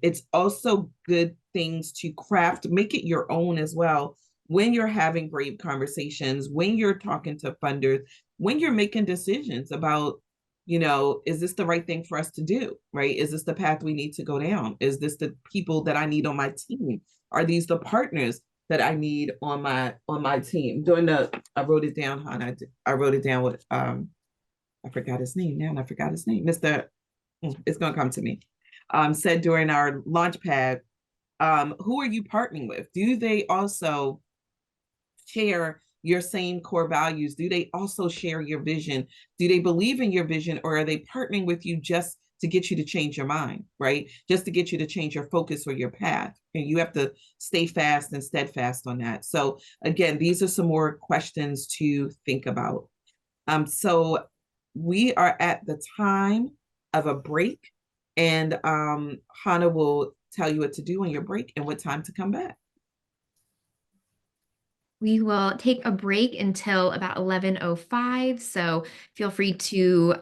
It's also good things to craft, make it your own as well. When you're having brave conversations, when you're talking to funders, when you're making decisions about, is this the right thing for us to do, right? Is this the path we need to go down? Is this the people that I need on my team? Are these the partners that I need on my team? I wrote it down, Hannah. I wrote it down with I forgot his name now, and I forgot his name. It's gonna come to me. Said during our Launchpad, who are you partnering with? Do they also share your same core values? Do they also share your vision? Do they believe in your vision, or are they partnering with you just to get you to change your mind, right? Just to get you to change your focus or your path. And you have to stay fast and steadfast on that. So again, these are some more questions to think about. So we are at the time of a break, and Hannah will tell you what to do on your break and what time to come back. We will take a break until about 11:05. So feel free to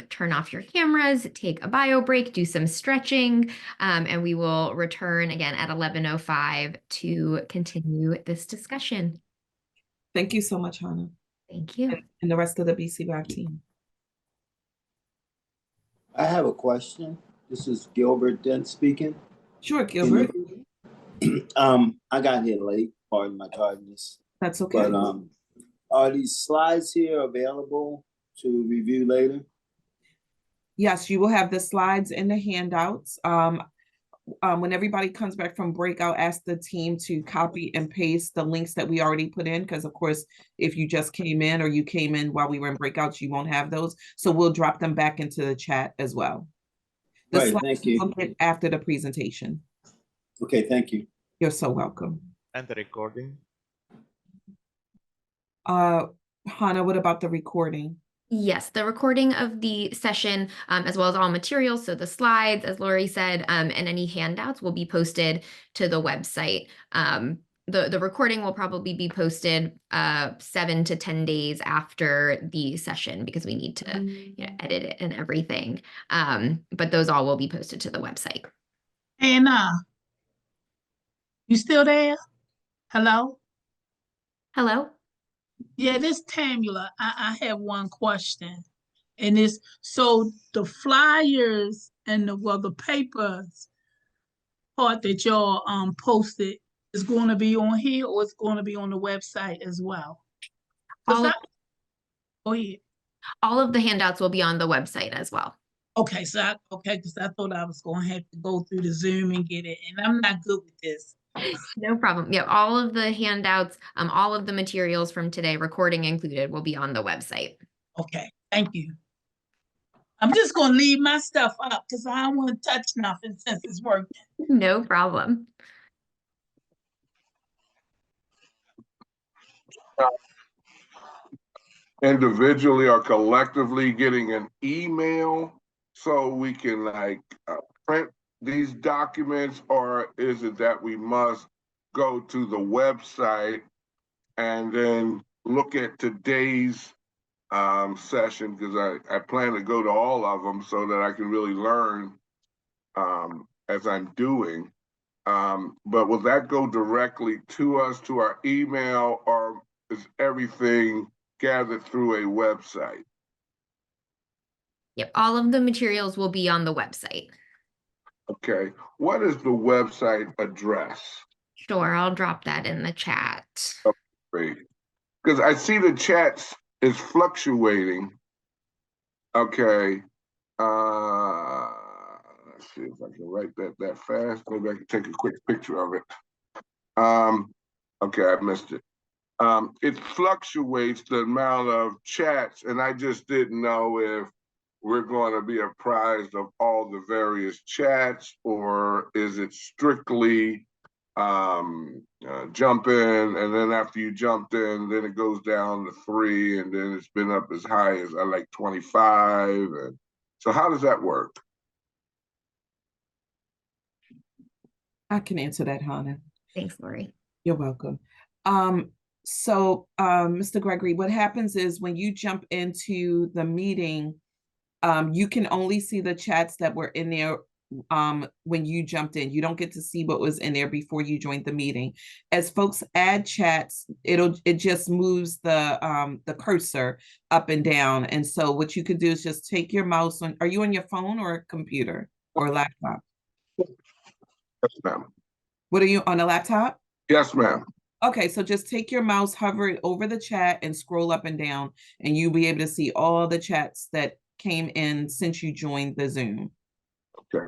turn off your cameras, take a bio break, do some stretching, and we will return again at 11:05 to continue this discussion. Thank you so much, Hannah. Thank you. And the rest of the BCBAC team. I have a question. This is Gilbert Dent speaking. Sure, Gilbert. I got here late, pardon my tardiness. That's okay. But are these slides here available to review later? Yes, you will have the slides and the handouts. When everybody comes back from break, I'll ask the team to copy and paste the links that we already put in, because of course, if you just came in or you came in while we were in breakouts, you won't have those. So we'll drop them back into the chat as well. Right, thank you. After the presentation. Okay, thank you. You're so welcome. And the recording? Hannah, what about the recording? Yes, the recording of the session, as well as all materials, so the slides, as Lori said, and any handouts will be posted to the website. The recording will probably be posted 7 to 10 days after the session, because we need to edit it and everything. But those all will be posted to the website. And you still there? Hello? Hello? Yeah, this Tamula. I have one question. And it's, so the flyers and the papers part that y'all posted is going to be on here, or it's going to be on the website as well? All of the handouts will be on the website as well. Okay, so because I thought I was going to have to go through the Zoom and get it, and I'm not good with this. No problem. Yeah, all of the handouts, all of the materials from today, recording included, will be on the website. Okay, thank you. I'm just going to leave my stuff up because I don't want to touch nothing since it's working. No problem. Individually or collectively getting an email so we can print these documents, or is it that we must go to the website and then look at today's session? Because I plan to go to all of them so that I can really learn as I'm doing. But will that go directly to us, to our email, or is everything gathered through a website? Yep, all of the materials will be on the website. Okay, what is the website address? Sure, I'll drop that in the chat. Oh, great. Because I see the chats is fluctuating. Okay. Let's see if I can write that fast. Maybe I can take a quick picture of it. Okay, I missed it. It fluctuates the amount of chats, and I just didn't know if we're going to be apprised of all the various chats, or is it strictly jump in, and then after you jumped in, then it goes down to 3, and then it's been up as high as I like 25. And so how does that work? I can answer that, Hannah. Thanks, Lori. You're welcome. Mr. Gregory, what happens is when you jump into the meeting, you can only see the chats that were in there when you jumped in. You don't get to see what was in there before you joined the meeting. As folks add chats, it just moves the cursor up and down. And so what you could do is just take your mouse on. Are you on your phone or a computer or laptop? Yes, ma'am. What are you on, a laptop? Yes, ma'am. Okay, so just take your mouse, hover it over the chat, and scroll up and down, and you'll be able to see all the chats that came in since you joined the Zoom. Okay.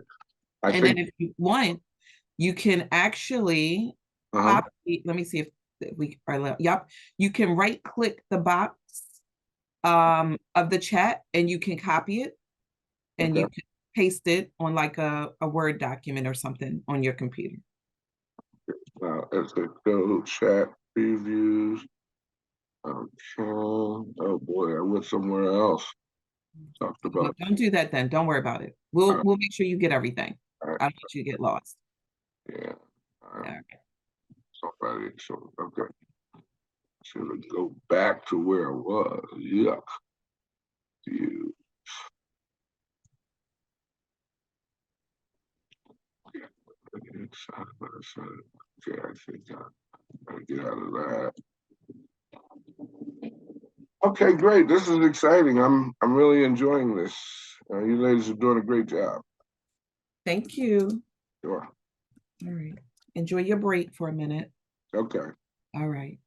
And then if you want, you can actually copy. Let me see if we are. Yep, you can right click the box of the chat, and you can copy it, and you can paste it on like a Word document or something on your computer. As a go chat previews. Okay. Oh boy, I went somewhere else. Talked about. Well, don't do that then. Don't worry about it. We'll make sure you get everything. I don't want you to get lost. Yeah. All right. Somebody. So okay. Should go back to where I was. Yuck. You. Okay, I think I gotta get out of that. Okay, great. This is exciting. I'm really enjoying this. You ladies are doing a great job. Thank you. Sure. All right. Enjoy your break for a minute. Okay. All right.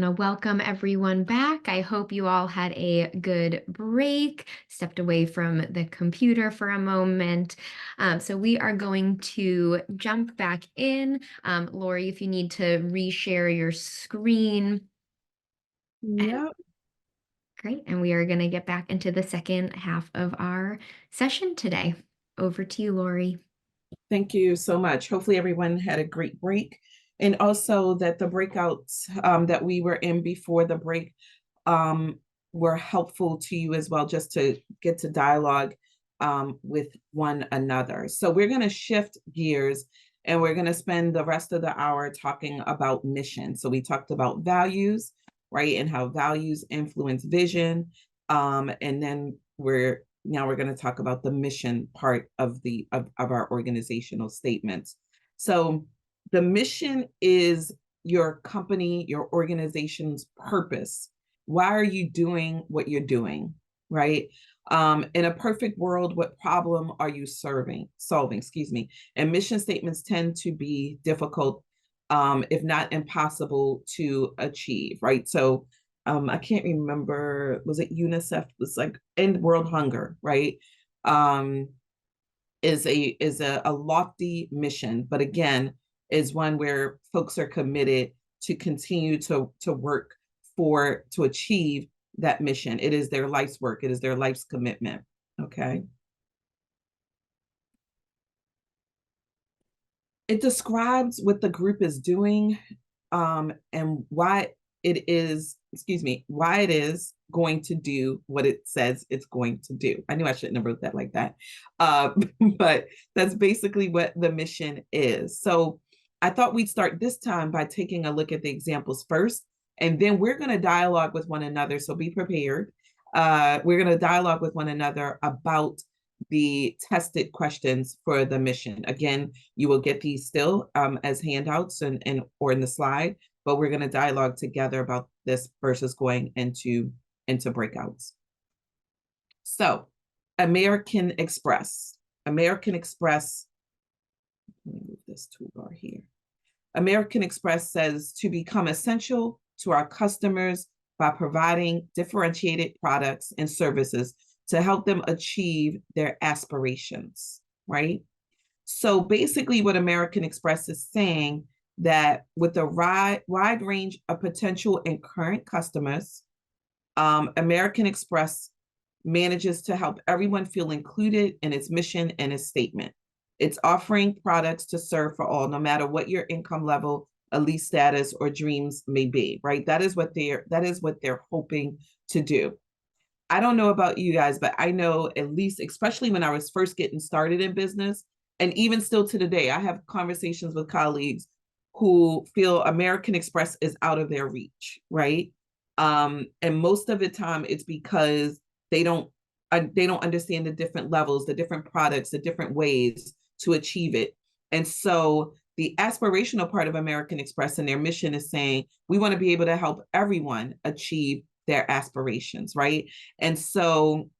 going to welcome everyone back. I hope you all had a good break, stepped away from the computer for a moment. So we are going to jump back in. Lori, if you need to reshare your screen. Yep. Great. And we are going to get back into the second half of our session today. Over to you, Lori. Thank you so much. Hopefully everyone had a great break. And also that the breakouts that we were in before the break were helpful to you as well, just to get to dialogue with one another. So we're going to shift gears and we're going to spend the rest of the hour talking about mission. So we talked about values, right? And how values influence vision. And then we're going to talk about the mission part of our organizational statements. So the mission is your company, your organization's purpose. Why are you doing what you're doing, right? In a perfect world, what problem are you solving, excuse me. And mission statements tend to be difficult, if not impossible to achieve, right? So I can't remember, was it UNICEF? It was like end world hunger, right? Is a lofty mission, but again, is one where folks are committed to continue to work to achieve that mission. It is their life's work. It is their life's commitment. Okay. It describes what the group is doing, and why it is, why it is going to do what it says it's going to do. I knew I shouldn't have wrote that like that. But that's basically what the mission is. So I thought we'd start this time by taking a look at the examples first, and then we're going to dialogue with one another. So be prepared. We're going to dialogue with one another about the tested questions for the mission. Again, you will get these still as handouts and or in the slide, but we're going to dialogue together about this versus going into breakouts. So American Express. American Express, let me move this toolbar here. American Express says to become essential to our customers by providing differentiated products and services to help them achieve their aspirations, right? So basically what American Express is saying, that with a wide range of potential and current customers, American Express manages to help everyone feel included in its mission and its statement. It's offering products to serve for all, no matter what your income level, elite status, or dreams may be, right? That is what they're hoping to do. I don't know about you guys, but I know, at least, especially when I was first getting started in business, and even still to today, I have conversations with colleagues who feel American Express is out of their reach, right? And most of the time it's because they don't understand the different levels, the different products, the different ways to achieve it. And so the aspirational part of American Express and their mission is saying, we want to be able to help everyone achieve their aspirations, right? And so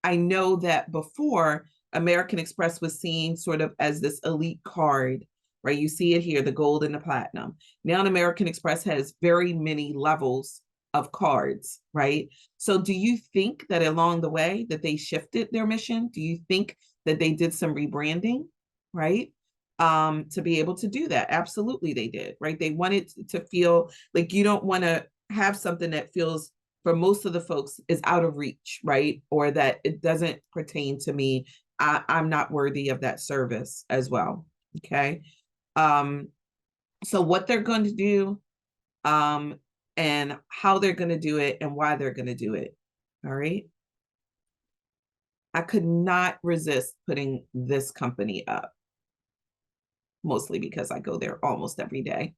I know that before, American Express was seen sort of as this elite card, right? You see it here, the gold and the platinum. Now American Express has very many levels of cards, right? So do you think that along the way that they shifted their mission? Do you think that they did some rebranding, right? To be able to do that? Absolutely they did, right? They wanted to feel like, you don't want to have something that feels, for most of the folks, is out of reach, right? Or that it doesn't pertain to me. I'm not worthy of that service as well, okay? So what they're going to do, and how they're going to do it, and why they're going to do it, all right? I could not resist putting this company up, mostly because I go there almost every day.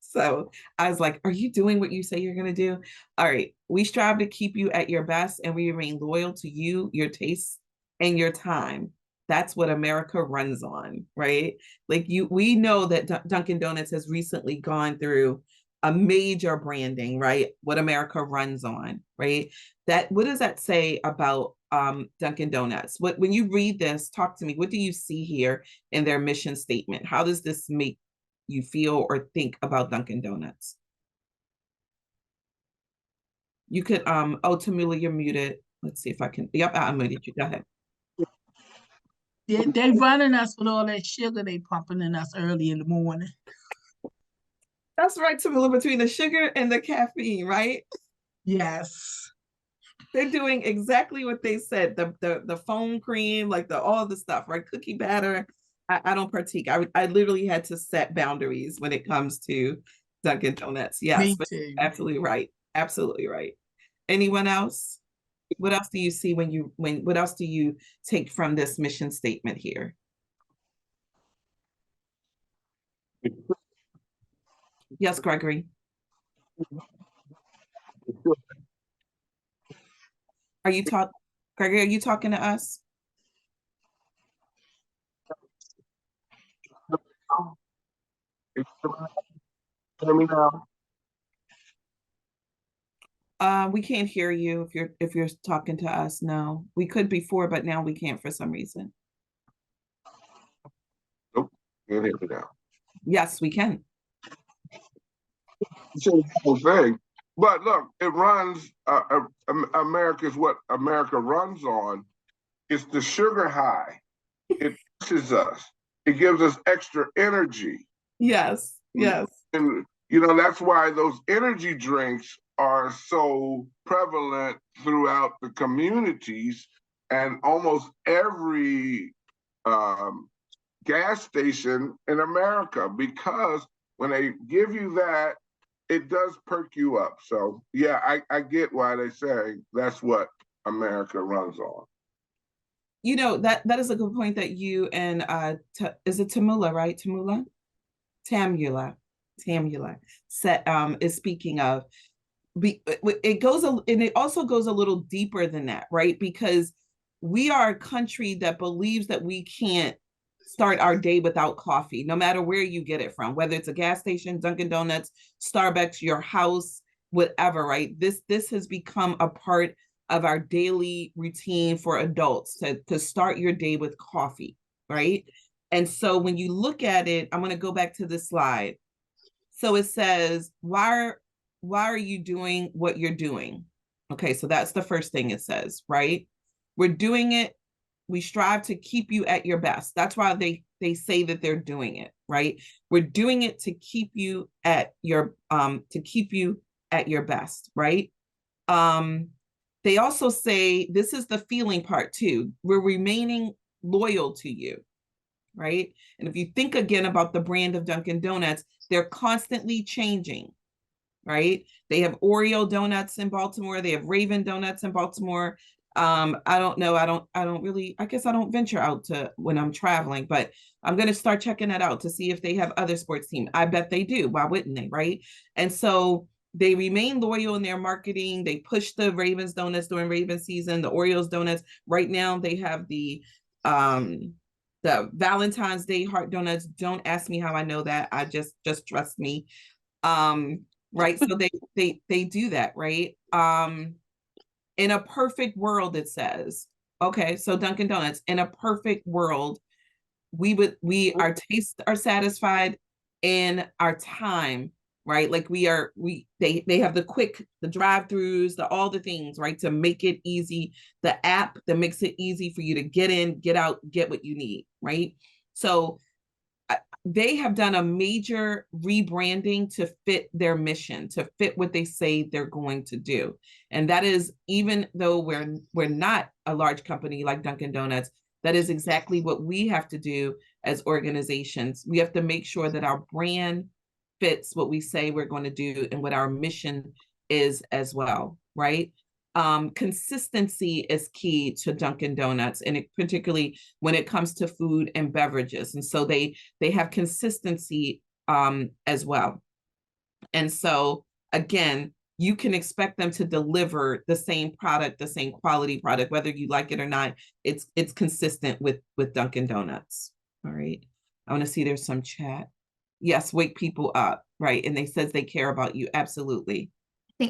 So I was like, are you doing what you say you're going to do? All right. We strive to keep you at your best, and we remain loyal to you, your tastes, and your time. That's what America runs on, right? Like we know that Dunkin' Donuts has recently gone through a major branding, right? What America runs on, right? What does that say about Dunkin' Donuts? When you read this, talk to me. What do you see here in their mission statement? How does this make you feel or think about Dunkin' Donuts? You could, oh, Tamula, you're muted. Let's see if I can, yep, I unmuted you. Go ahead. They running us with all that sugar they pumping in us early in the morning. That's right, Tamula, between the sugar and the caffeine, right? Yes. They're doing exactly what they said. The foam cream, like all the stuff, right? Cookie batter. I don't partake. I literally had to set boundaries when it comes to Dunkin' Donuts. Yes, Me but too. absolutely right. Absolutely right. Anyone else? What else do you see what else do you take from this mission statement here? Yes, Gregory. Gregory, are you talking to us? Hear me now? We can't hear you if you're talking to us. No, we could before, but now we can't for some reason. Nope, can't hear me now. Yes, we can. Same thing. But look, it runs, America's what America runs on. It's the sugar high. It pushes us. It gives us extra energy. Yes, yes. And, you know, that's why those energy drinks are so prevalent throughout the communities, and almost every gas station in America, because when they give you that, it does perk you up. So yeah, I get why they say that's what America runs on. You know, that is a good point that you and is it Tamula, right? Tamula is speaking of. It goes and it also goes a little deeper than that, right? Because we are a country that believes that we can't start our day without coffee, no matter where you get it from, whether it's a gas station, Dunkin' Donuts, Starbucks, your house, whatever, right? This has become a part of our daily routine for adults to start your day with coffee, right? And so when you look at it, I'm going to go back to this slide. So it says, why are you doing what you're doing? Okay, so that's the first thing it says, right? We're doing it. We strive to keep you at your best. That's why they say that they're doing it, right? We're doing it to keep you at your best, right? They also say this is the feeling part too. We're remaining loyal to you, right? And if you think again about the brand of Dunkin' Donuts, they're constantly changing, right? They have Oreo donuts in Baltimore. They have Raven donuts in Baltimore. I don't know. I guess I don't venture out to when I'm traveling, but I'm going to start checking that out to see if they have other sports teams. I bet they do. Why wouldn't they? Right. And so they remain loyal in their marketing. They push the Ravens donuts during Raven season, the Oreos donuts. Right now they have the Valentine's Day heart donuts. Don't ask me how I know that. I just trust me. Right. So they do that, right? In a perfect world, it says, okay, so Dunkin' Donuts, in a perfect world, our tastes are satisfied in our time, right? Like they have the drive-throughs, all the things, right? To make it easy, the app that makes it easy for you to get in, get out, get what you need, right? So they have done a major rebranding to fit their mission, to fit what they say they're going to do. And that is, even though we're not a large company like Dunkin' Donuts, that is exactly what we have to do as organizations. We have to make sure that our brand fits what we say we're going to do and what our mission is as well, right? Consistency is key to Dunkin' Donuts, and particularly when it comes to food and beverages. And so they have consistency as well. And so again, you can expect them to deliver the same product, the same quality product, whether you like it or not. It's consistent with Dunkin' Donuts. All right. I want to see there's some chat. Yes, wake people up, right? And they says they care about you. Absolutely.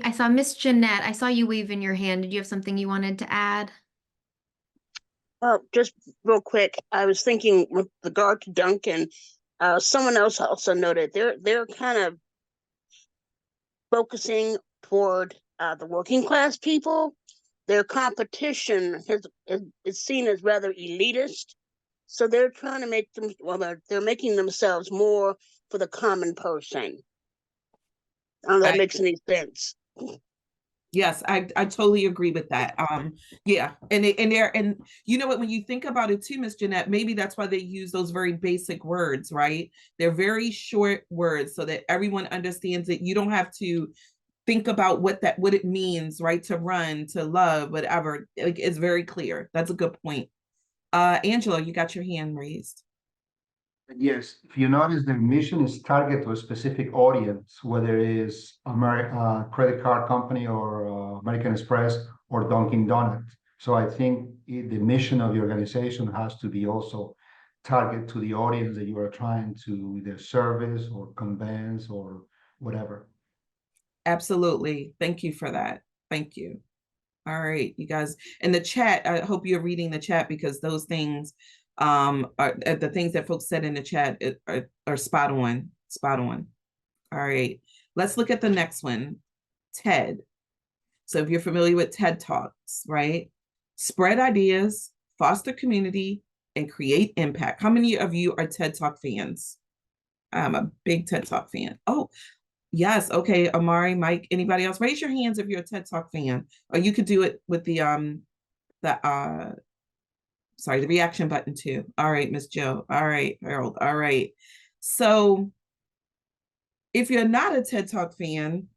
I saw Miss Jeanette. I saw you waving your hand. Did you have something you wanted to add? Just real quick, I was thinking with regard to Duncan, someone else also noted they're kind of focusing toward the working class people, their competition is seen as rather elitist. So they're trying to make them, well, they're making themselves more for the common person. I don't know if that makes any sense. Yes, I totally agree with that. Yeah, and you know what, when you think about it too, Miss Jeanette, maybe that's why they use those very basic words, right? They're very short words so that everyone understands it. You don't have to think about what it means, right? To run, to love, whatever. Like, it's very clear. That's a good point. Angela, you got your hand raised. Yes, if you notice, the mission is targeted to a specific audience, whether it is credit card company or American Express or Dunkin' Donuts. So I think the mission of the organization has to be also targeted to the audience that you are trying to either service or convince or whatever. Absolutely. Thank you for that. Thank you. All right, you guys. In the chat, I hope you're reading the chat, because those things are the things that folks said in the chat are spot on. Spot on. All right, let's look at the next one. TED. So if you're familiar with TED Talks, right? Spread ideas, foster community, and create impact. How many of you are TED Talk fans? I'm a big TED Talk fan. Oh, yes. Okay, Amari, Mike, anybody else? Raise your hands if you're a TED Talk fan, or you could do it with the reaction button too. All right, Miss Joe. All right, Harold. All right. So if you're not a TED Talk fan,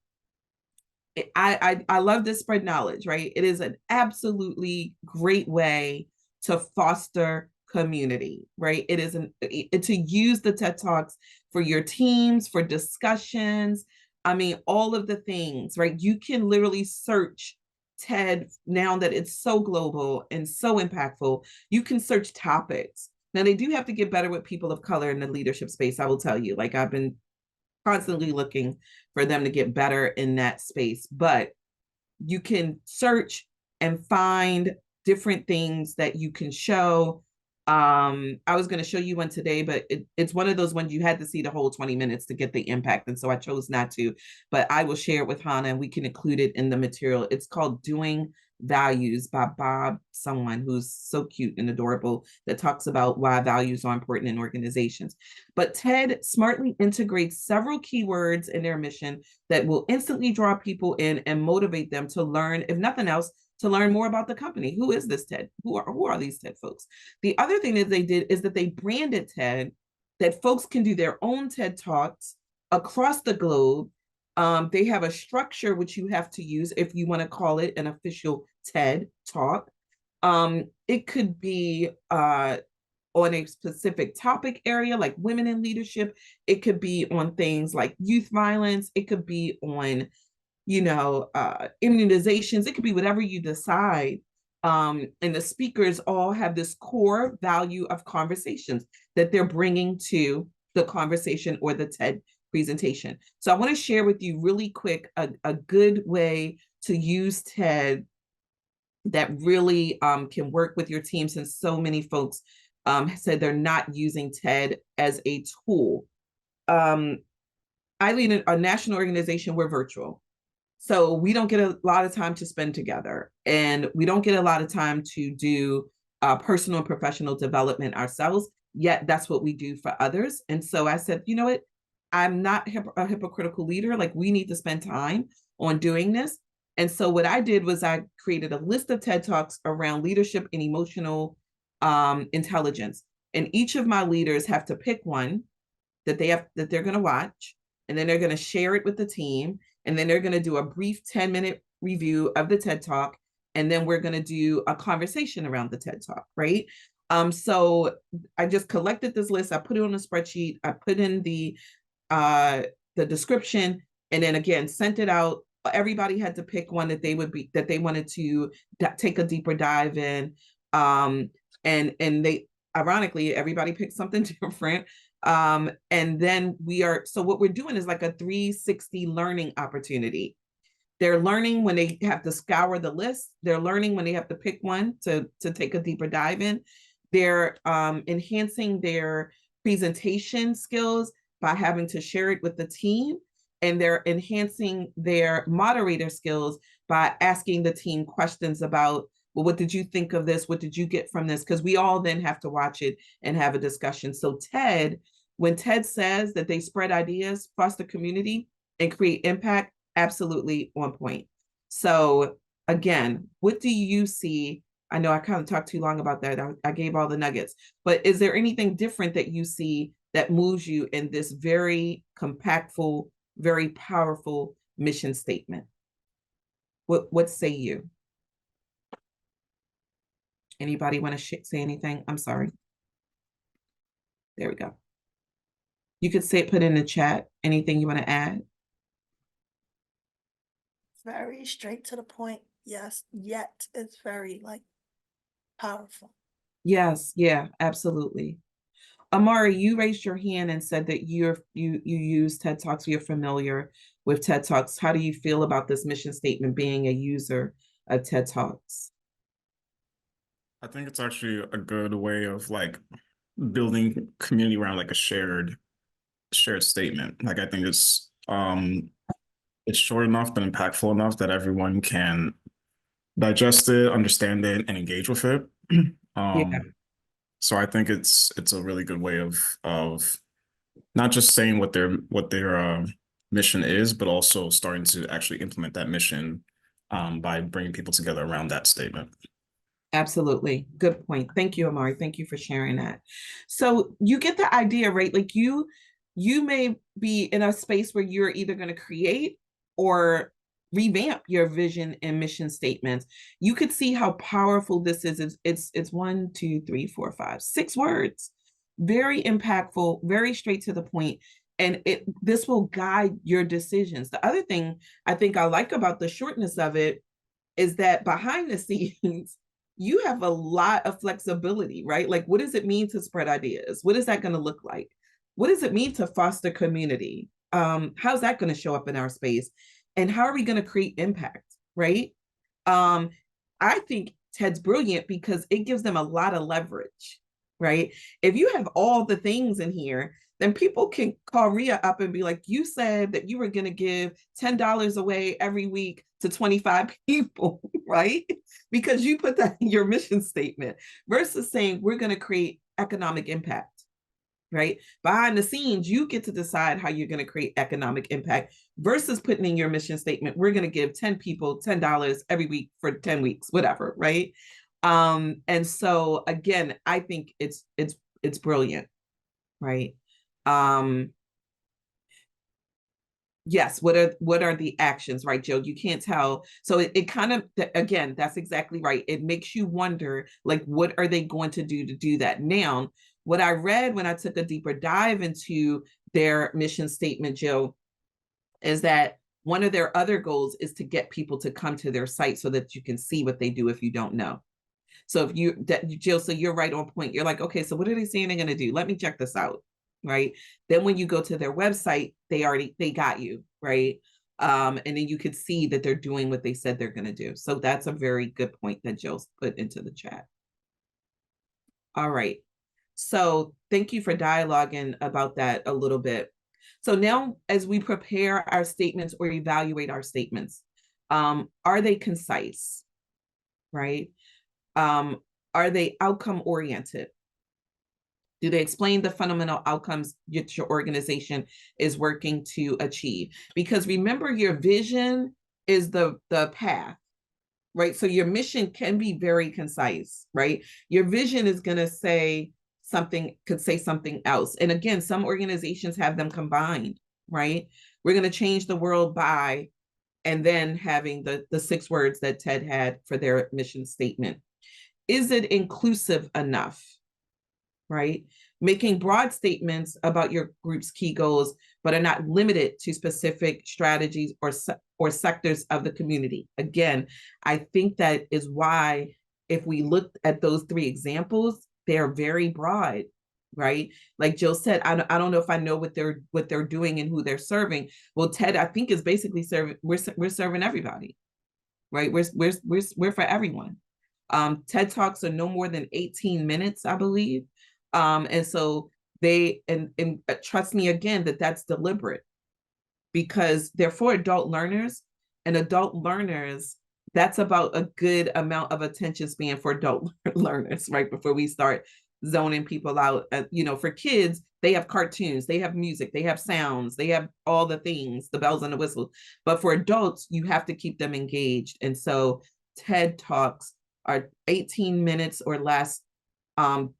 I love to spread knowledge, right? It is an absolutely great way to foster community, right? It is to use the TED Talks for your teams, for discussions. I mean, all of the things, right? You can literally search TED now that it's so global and so impactful. You can search topics. Now, they do have to get better with people of color in the leadership space, I will tell you. Like, I've been constantly looking for them to get better in that space, but you can search and find different things that you can show. I was going to show you one today, but it's one of those ones you had to see the whole 20 minutes to get the impact, and so I chose not to, but I will share it with Hannah and we can include it in the material. It's called Doing Values by Bob someone, who's so cute and adorable, that talks about why values are important in organizations. But TED smartly integrates several keywords in their mission that will instantly draw people in and motivate them to learn, if nothing else, to learn more about the company. Who is this TED? Who are these TED folks? The other thing that they did is that they branded TED, that folks can do their own TED Talks across the globe. They have a structure which you have to use if you want to call it an official TED Talk. It could be on a specific topic area like women in leadership. It could be on things like youth violence. It could be on, immunizations. It could be whatever you decide. And the speakers all have this core value of conversations that they're bringing to the conversation or the TED presentation. So I want to share with you really quick a good way to use TED that really can work with your team, since so many folks said they're not using TED as a tool. I lead a national organization. We're virtual. So we don't get a lot of time to spend together, and we don't get a lot of time to do personal and professional development ourselves, yet that's what we do for others. And so I said, you know what? I'm not a hypocritical leader. Like, we need to spend time on doing this. And so what I did was I created a list of TED Talks around leadership and emotional intelligence. And each of my leaders have to pick one that they're going to watch, and then they're going to share it with the team, and then they're going to do a brief 10-minute review of the TED Talk, and then we're going to do a conversation around the TED Talk, right? So I just collected this list. I put it on a spreadsheet. I put in the description, and then again sent it out. Everybody had to pick one that they wanted to take a deeper dive in, and they, ironically, everybody picked something different. And then so what we're doing is like a 360 learning opportunity. They're learning when they have to scour the list. They're learning when they have to pick one to take a deeper dive in. They're enhancing their presentation skills by having to share it with the team. And they're enhancing their moderator skills by asking the team questions about, well, what did you think of this? What did you get from this? Because we all then have to watch it and have a discussion. So Ted, when Ted says that they spread ideas, foster community, and create impact, absolutely on point. So again, what do you see? I know I kind of talked too long about that. I gave all the nuggets, but is there anything different that you see that moves you in this very compactful, very powerful mission statement? What say you? Anybody want to say anything? I'm sorry. There we go. You could say, put in the chat, anything you want to add? Very straight to the point. Yes, yet it's very like powerful. Yes, yeah, absolutely. Amari, you raised your hand and said that you use TED Talks, you're familiar with TED Talks. How do you feel about this mission statement being a user of TED Talks? I think it's actually a good way of like building community around like a shared statement. Like I think it's short enough but impactful enough that everyone can digest it, understand it, and engage with it. Yeah. So I think it's a really good way of not just saying what their mission is, but also starting to actually implement that mission by bringing people together around that statement. Absolutely. Good point. Thank you, Amari. Thank you for sharing that. So you get the idea, right? Like you may be in a space where you're either going to create or revamp your vision and mission statements. You could see how powerful this is. It's 1, 2, 3, 4, 5, 6 words. Very impactful, very straight to the point. And this will guide your decisions. The other thing I think I like about the shortness of it is that behind the scenes, you have a lot of flexibility, right? Like, what does it mean to spread ideas? What is that going to look like? What does it mean to foster community? How's that going to show up in our space? And how are we going to create impact, right? I think Ted's brilliant because it gives them a lot of leverage, right? If you have all the things in here, then people can call Ria up and be like, you said that you were going to give $10 away every week to 25 people, right? Because you put that in your mission statement versus saying we're going to create economic impact, right? Behind the scenes, you get to decide how you're going to create economic impact versus putting in your mission statement, we're going to give 10 people $10 every week for 10 weeks, whatever, right? And so again, I think it's brilliant, right? Yes, what are the actions, right, Jill? You can't tell. So it kind of, again, that's exactly right. It makes you wonder, like, what are they going to do that? Now, what I read when I took a deeper dive into their mission statement, Jill, is that one of their other goals is to get people to come to their site so that you can see what they do if you don't know. So Jill, so you're right on point. You're like, okay, so what are they saying they're going to do? Let me check this out. Right. Then when you go to their website, they got you, right? And then you could see that they're doing what they said they're going to do. So that's a very good point that Jill's put into the chat. All right. So thank you for dialoguing about that a little bit. So now as we prepare our statements or evaluate our statements, are they concise, right? Are they outcome oriented? Do they explain the fundamental outcomes that your organization is working to achieve? Because remember, your vision is the path, right? So your mission can be very concise, right? Your vision is going to say something, could say something else. And again, some organizations have them combined, right? We're going to change the world by, and then having the 6 words that Ted had for their mission statement. Is it inclusive enough? Right? Making broad statements about your group's key goals, but are not limited to specific strategies or sectors of the community. Again, I think that is why if we look at those 3 examples, they're very broad, right? Like Jill said, I don't know if I know what they're doing and who they're serving. Well, Ted, I think is basically serving, we're serving everybody, right? We're for everyone. TED Talks are no more than 18 minutes, I believe. And so they, and trust me again, that's deliberate because they're for adult learners, And adult learners, that's about a good amount of attention span for adult learners, right? Before we start zoning people out. For kids, they have cartoons, they have music, they have sounds, they have all the things, the bells and the whistles. But for adults, you have to keep them engaged. And so TED Talks are 18 minutes or less.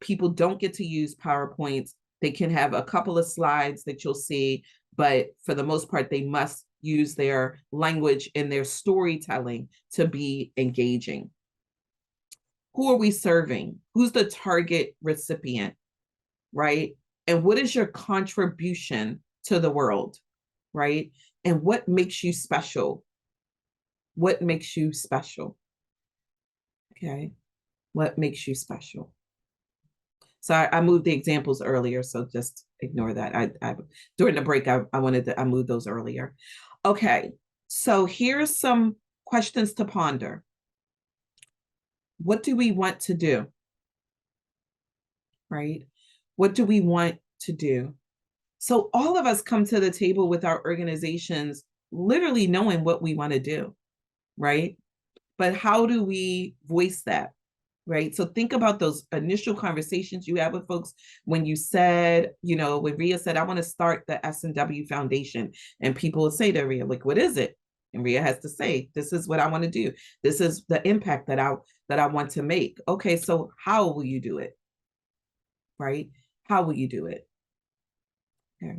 People don't get to use PowerPoints. They can have a couple of slides that you'll see, but for the most part, they must use their language and their storytelling to be engaging. Who are we serving? Who's the target recipient, right? And what is your contribution to the world, right? And what makes you special? What makes you special? Okay, what makes you special? So I moved the examples earlier, so just ignore that. I during the break, I moved those earlier. Okay, so here's some questions to ponder. What do we want to do? Right? What do we want to do? So all of us come to the table with our organizations literally knowing what we want to do, right? But how do we voice that? Right. So think about those initial conversations you have with folks when you said, when Ria said, I want to start the S&W Foundation, and people will say to Ria, like, what is it? And Ria has to say, this is what I want to do. This is the impact that I want to make. Okay, so how will you do it? Right? How will you do it? Okay.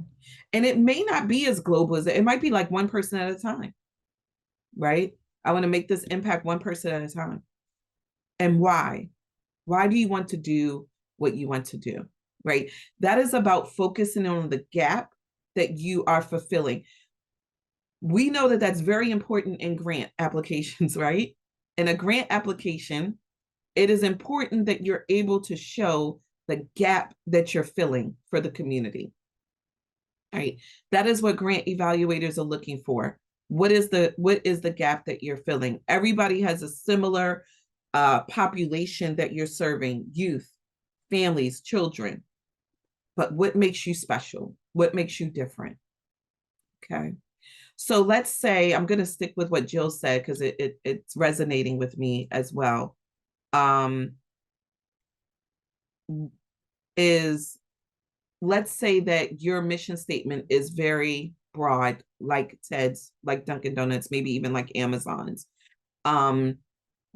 And it may not be as global as it might be, like one person at a time. Right? I want to make this impact one person at a time. And why? Why do you want to do what you want to do, right? That is about focusing on the gap that you are fulfilling. We know that that's very important in grant applications, right? In a grant application, it is important that you're able to show the gap that you're filling for the community, right? That is what grant evaluators are looking for. What is the gap that you're filling? Everybody has a similar population that you're serving, youth, families, children. But what makes you special? What makes you different? Okay. So let's say, I'm going to stick with what Jill said because it's resonating with me as well. Let's say that your mission statement is very broad, like TED's, like Dunkin' Donuts, maybe even like Amazon's.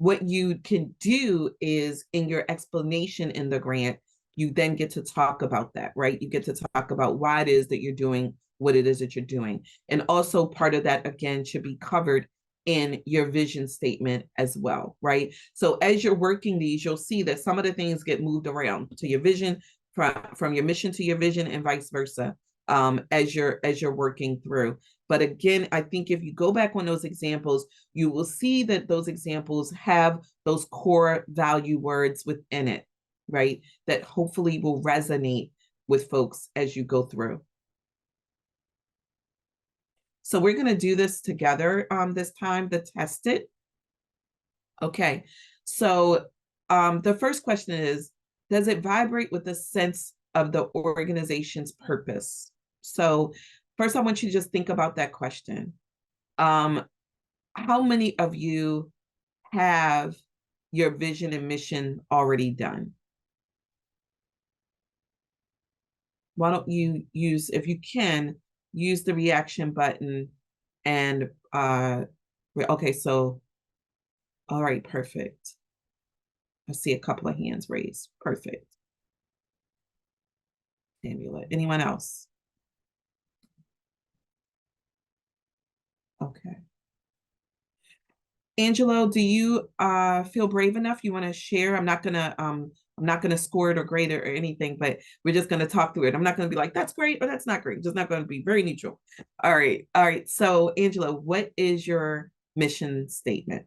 What you can do is in your explanation in the grant, you then get to talk about that, right? You get to talk about why it is that you're doing what it is that you're doing. And also part of that, again, should be covered in your vision statement as well, right? So as you're working these, you'll see that some of the things get moved around to your vision, from your mission to your vision, and vice versa, as you're working through. But again, I think if you go back on those examples, you will see that those examples have those core value words within it, right? That hopefully will resonate with folks as you go through. So we're going to do this together this time to test it. Okay, so the first question is, does it vibrate with the sense of the organization's purpose? So first, I want you to just think about that question. How many of you have your vision and mission already done? Why don't you use, if you can, use the reaction button and, okay, so, all right, perfect. I see a couple of hands raised. Perfect. Samuel, anyone else? Okay. Angelo, do you feel brave enough? You want to share? I'm not gonna score it or grade it or anything, but we're just gonna talk through it. I'm not gonna be like, that's great or that's not great. Just not gonna be very neutral. All right. So Angelo, what is your mission statement?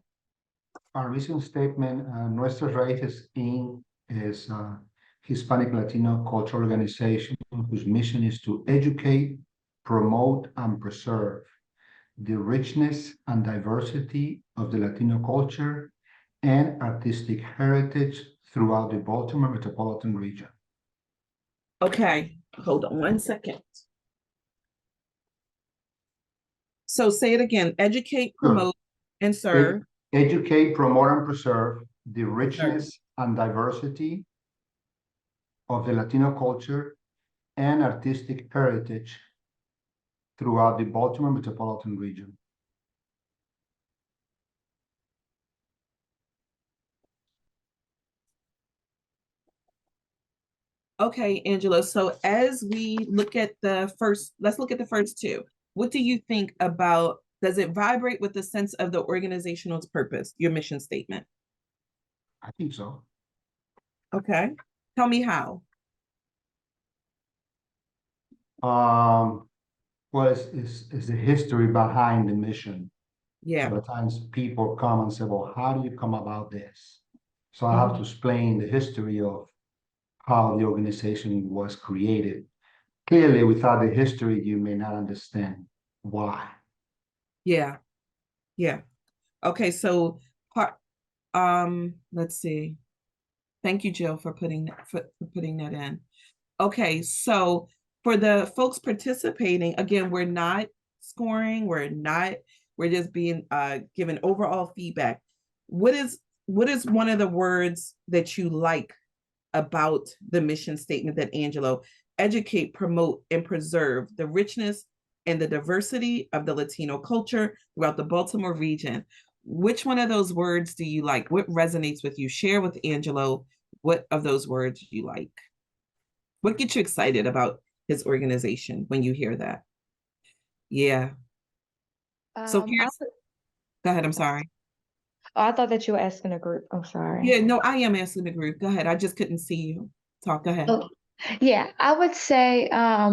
Our mission statement, Nuestras Raíces Inc. is a Hispanic Latino cultural organization whose mission is to educate, promote, and preserve the richness and diversity of the Latino culture and artistic heritage throughout the Baltimore metropolitan region. Okay, hold on one second. So say it again, educate, Sure. promote, and serve. Educate, promote, and preserve the Serve. richness and diversity of the Latino culture and artistic heritage throughout the Baltimore metropolitan region. Okay, Angela. So as we look at let's look at the first two. What do you think about, does it vibrate with the sense of the organizational purpose, your mission statement? I think so. Okay. Tell me how. Well, it's the history behind the mission. Yeah. So at times people come and say, well, how do you come about this? So I have to explain the history of how the organization was created. Clearly, without the history, you may not understand why. Yeah. Yeah. Okay. So let's see. Thank you, Jill, for putting that in. Okay, so for the folks participating, again, we're not scoring, we're just being given overall feedback. What is one of the words that you like about the mission statement that Angelo, educate, promote, and preserve the richness and the diversity of the Latino culture throughout the Baltimore region? Which one of those words do you like? What resonates with you? Share with Angelo what of those words you like. What gets you excited about his organization when you hear that? Yeah. So here's, go ahead, I'm sorry. Oh, I thought that you were asking a group. I'm sorry. Yeah, no, I am asking the group. Go ahead. I just couldn't see you talk. Go ahead. Oh, yeah, I would say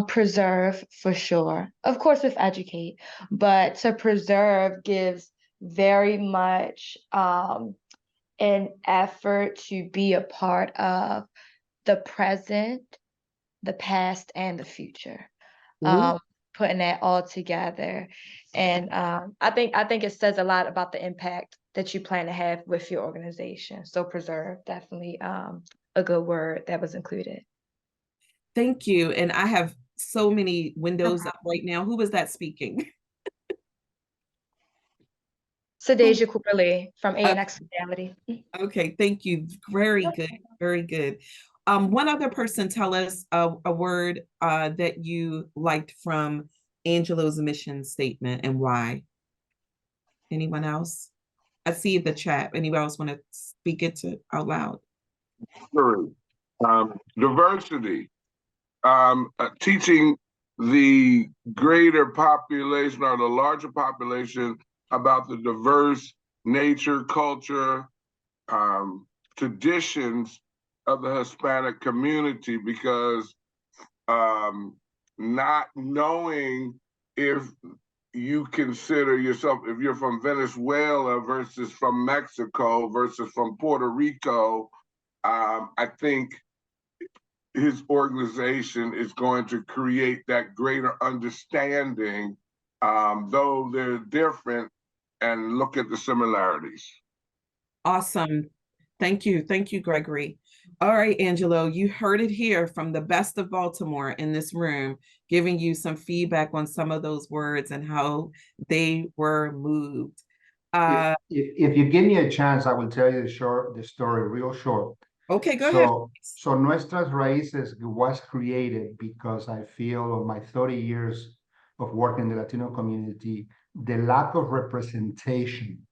preserve for sure. Of course, with educate, but to preserve gives very much an effort to be a part of the present, the past, and the future. Ooh. Putting that all together. And I think it says a lot about the impact that you plan to have with your organization. So preserve, definitely a good word that was included. Thank you. And I have so many windows up right now. Who was that speaking? Sadeja Cooperly from ANX Reality. Okay, thank you. Very good. Very good. One other person, tell us a word that you liked from Angelo's mission statement and why. Anyone else? I see the chat. Anyone else want to speak it out loud? Sure. Diversity. Teaching the greater population or the larger population about the diverse nature, culture, traditions of the Hispanic community, because not knowing if you consider yourself, if you're from Venezuela versus from Mexico versus from Puerto Rico, I think his organization is going to create that greater understanding, though they're different, and look at the similarities. Awesome. Thank you. Thank you, Gregory. All right, Angelo, you heard it here from the best of Baltimore in this room, giving you some feedback on some of those words and how they were moved. If you give me a chance, I will tell you the story real short. Okay, go ahead. So Nuestras Raíces was created because I feel of my 30 years of working in the Latino community, the lack of representation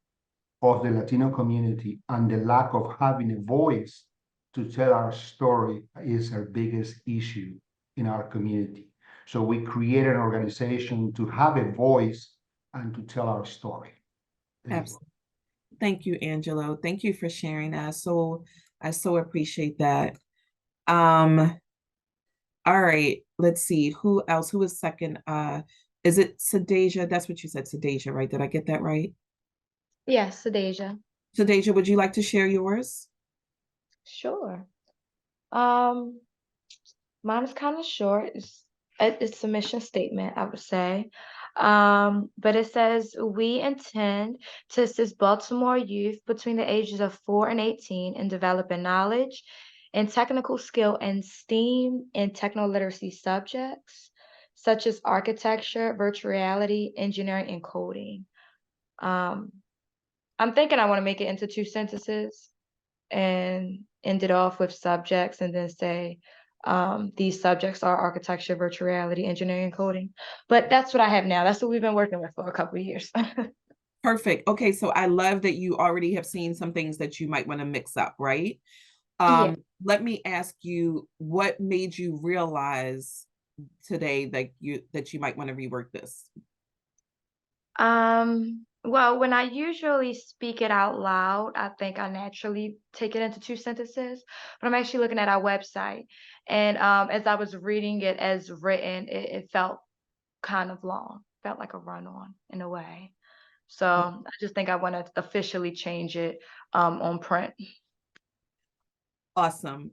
of the Latino community and the lack of having a voice to tell our story is our biggest issue in our community. So we created an organization to have a voice and to tell our story. Absolutely. Thank you, Angelo. Thank you for sharing that. I so appreciate that. All right, let's see. Who else? Who is second? Is it Sadeja? That's what you said, Sadeja, right? Did I get that right? Yes, Sadeja. Sadeja, would you like to share yours? Sure. Mine is kind of short. It's a mission statement, I would say. But it says, we intend to assist Baltimore youth between the ages of 4 and 18 in developing knowledge and technical skill in STEAM and techno literacy subjects. such as architecture, virtual reality, engineering, and coding. I'm thinking I want to make it into 2 sentences and end it off with subjects and then say, these subjects are architecture, virtual reality, engineering, and coding. But that's what I have now. That's what we've been working with for a couple of years. Perfect. Okay, so I love that you already have seen some things that you might want to mix up, right? Yeah. Let me ask you, what made you realize today that you might want to rework this? Well, when I usually speak it out loud, I think I naturally take it into 2 sentences, but I'm actually looking at our website. And as I was reading it as written, it felt kind of long, felt like a run-on in a way. So I just think I want to officially change it on print. Awesome.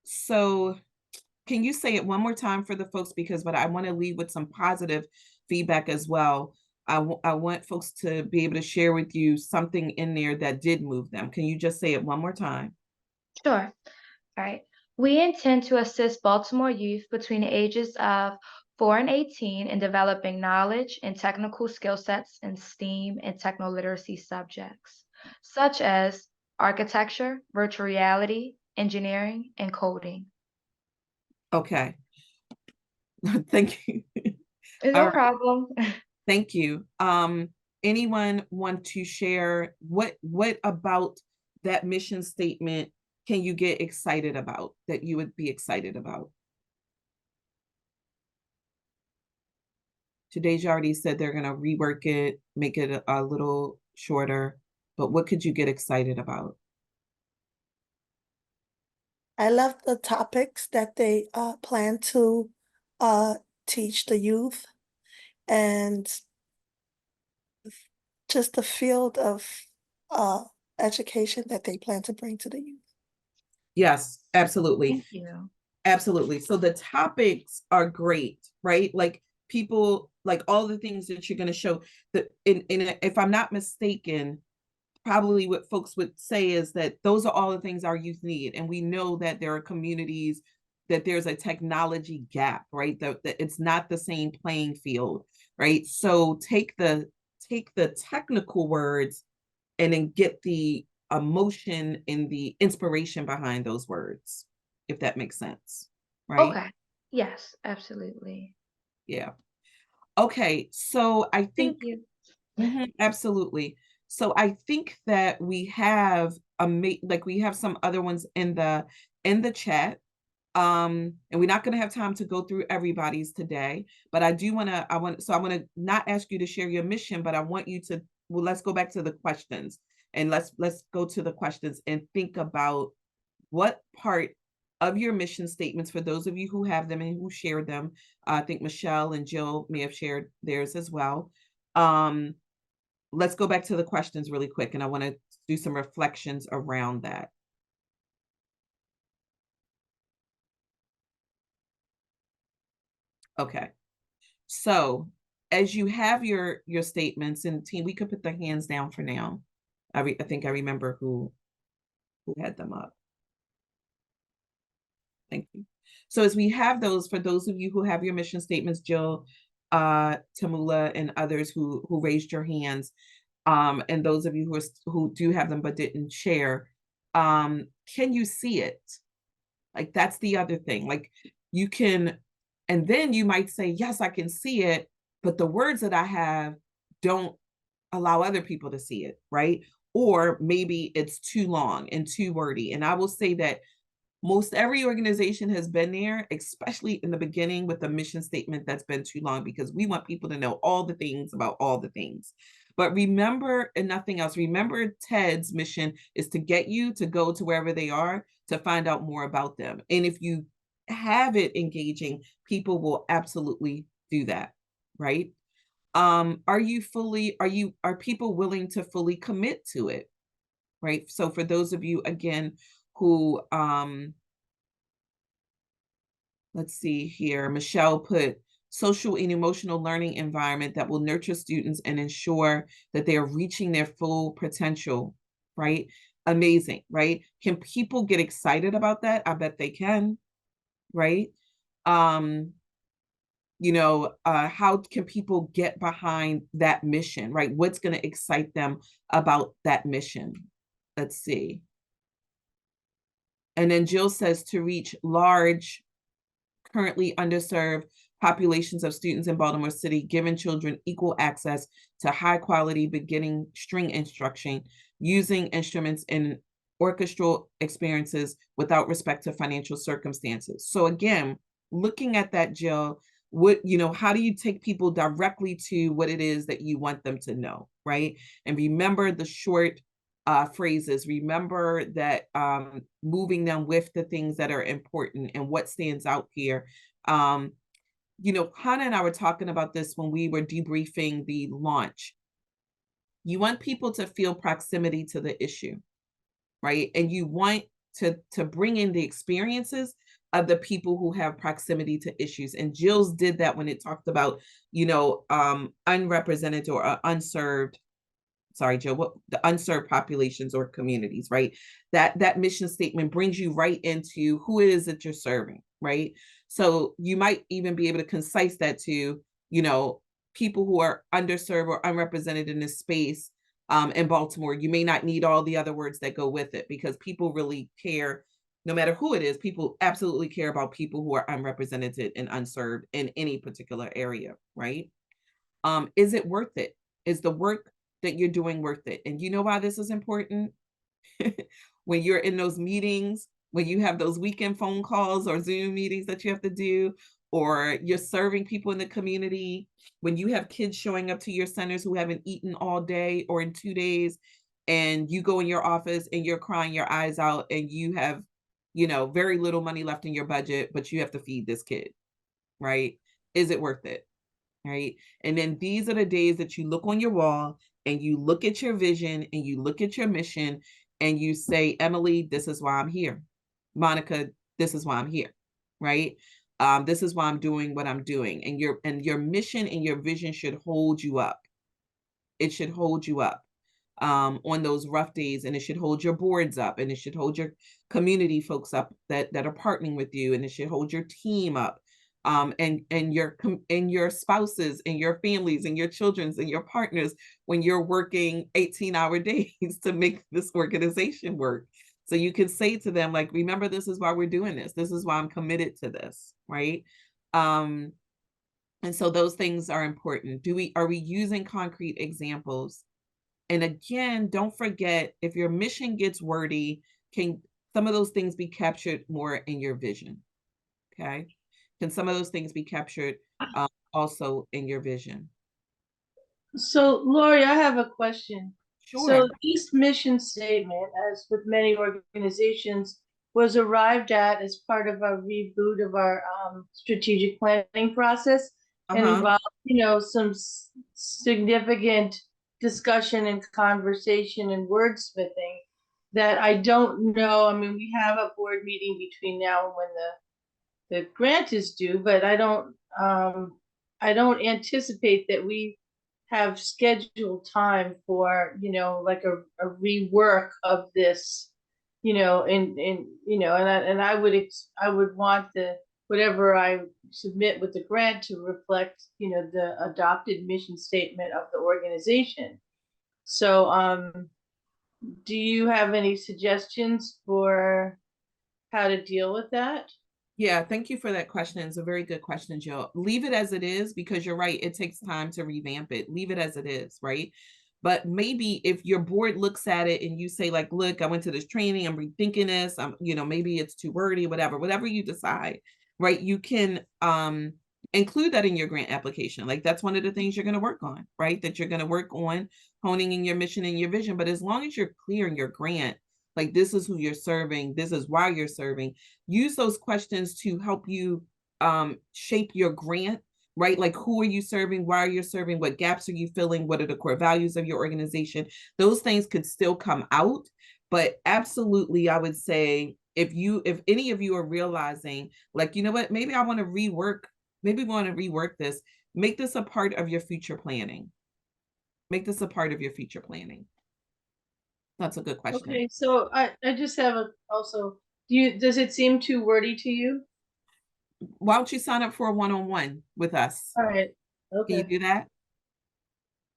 So can you say it one more time for the folks? Because what I want to leave with some positive feedback as well. I want folks to be able to share with you something in there that did move them. Can you just say it one more time? Sure. All right. We intend to assist Baltimore youth between the ages of 4 and 18 in developing knowledge and technical skill sets in STEAM and techno literacy subjects, such as architecture, virtual reality, engineering, and coding. Okay. Thank you. All No right. problem. Thank you. Anyone want to share what about that mission statement can you get excited about, that you would be excited about? Today's already said they're going to rework it, make it a little shorter, but what could you get excited about? I love the topics that they plan to teach the youth, and just the field of uh, education that they plan to bring to the youth. Yes, absolutely. Thank you. Absolutely. So the topics are great, right? Like people, like all the things that you're going to show that if I'm not mistaken, probably what folks would say is that those are all the things our youth need. And we know that there are communities that there's a technology gap, right? That it's not the same playing field, right? So take the technical words and then get the emotion and the inspiration behind those words, if that makes sense, right? Okay. Yes, absolutely. Yeah. Okay, so I think Thank you. absolutely. So I think that we have we have some other ones in the chat. And we're not going to have time to go through everybody's today, but I want to not ask you to share your mission, but I want you to, well, let's go back to the questions, and let's go to the questions and think about what part of your mission statements, for those of you who have them and who shared them. I think Michelle and Jill may have shared theirs as well. Let's go back to the questions really quick, and I want to do some reflections around that. Okay. So as you have your statements, and team, we could put the hands down for now. I think I remember who had them up. Thank you. So as we have those, for those of you who have your mission statements, Jill, Tamula, and others who raised your hands, and those of you who do have them but didn't share, can you see it? Like, that's the other thing. Like, you can, and then you might say, yes, I can see it, but the words that I have don't allow other people to see it, right? Or maybe it's too long and too wordy. And I will say that most every organization has been there, especially in the beginning with the mission statement that's been too long, because we want people to know all the things about all the things. But remember, and nothing else, remember TED's mission is to get you to go to wherever they are to find out more about them. And if you have it engaging, people will absolutely do that, right? Are people willing to fully commit to it, right? So for those of you, again, who, let's see here, Michelle put social and emotional learning environment that will nurture students and ensure that they are reaching their full potential, right? Amazing, right? Can people get excited about that? I bet they can, right? How can people get behind that mission, right? What's going to excite them about that mission? Let's see. And then Jill says to reach large, currently underserved populations of students in Baltimore City, giving children equal access to high quality beginning string instruction, using instruments in orchestral experiences without respect to financial circumstances. So again, looking at that, Jill, how do you take people directly to what it is that you want them to know, right? And remember the short phrases. Remember that moving them with the things that are important and what stands out here. Hannah and I were talking about this when we were debriefing the launch. You want people to feel proximity to the issue, right? And you want to bring in the experiences of the people who have proximity to issues. And Jill's did that when it talked about, unrepresented or unserved, sorry, Jill, what the unserved populations or communities, right? That mission statement brings you right into who it is that you're serving, right? So you might even be able to concise that to, people who are underserved or unrepresented in this space in Baltimore. You may not need all the other words that go with it, because people really care. No matter who it is, people absolutely care about people who are unrepresented and unserved in any particular area, right? Is it worth it? Is the work that you're doing worth it? And you know why this is important? When you're in those meetings, when you have those weekend phone calls or Zoom meetings that you have to do, or you're serving people in the community, when you have kids showing up to your centers who haven't eaten all day or in 2 days, and you go in your office and you're crying your eyes out and you have, very little money left in your budget, but you have to feed this kid, right? Is it worth it? Right? And then these are the days that you look on your wall and you look at your vision and you look at your mission and you say, Emily, this is why I'm here. Monica, this is why I'm here, right? This is why I'm doing what I'm doing. And your mission and your vision should hold you up. It should hold you up on those rough days, and it should hold your boards up, and it should hold your community folks up that are partnering with you, and it should hold your team up, and your spouses and your families and your children's and your partners when you're working 18-hour days to make this organization work. So you can say to them, like, remember, this is why we're doing this. This is why I'm committed to this, right? And so those things are important. Are we using concrete examples? And again, don't forget, if your mission gets wordy, can some of those things be captured more in your vision? Okay. Can some of those things be captured also in your vision? So, Lori, I have a question. Sure. So, this mission statement, as with many organizations, was arrived at as part of a reboot of our strategic planning process, and involved, some significant discussion and conversation and wordsmithing that I don't know. I mean, we have a board meeting between now and when the grant is due, but I don't anticipate that we have scheduled time for, like a rework of this, and I would want whatever I submit with the grant to reflect, the adopted mission statement of the organization. So, do you have any suggestions for how to deal with that? Yeah, thank you for that question. It's a very good question, Jill. Leave it as it is, because you're right. It takes time to revamp it. Leave it as it is, right? But maybe if your board looks at it and you say, like, look, I went to this training, I'm rethinking this, maybe it's too wordy, whatever you decide, right? You can include that in your grant application. Like, that's one of the things you're going to work on, right? That you're going to work on honing in your mission and your vision. But as long as you're clear in your grant, like, this is who you're serving, this is why you're serving, use those questions to help you shape your grant, right? Like, who are you serving? Why are you serving? What gaps are you filling? What are the core values of your organization? Those things could still come out, but absolutely, I would say, if any of you are realizing, like, you know what, maybe I want to rework this, make this a part of your future planning. Make this a part of your future planning. That's a good question. Okay, so I just have also, does it seem too wordy to you? why don't you sign up for a one-on-one with us? All right. Can you Okay. do that?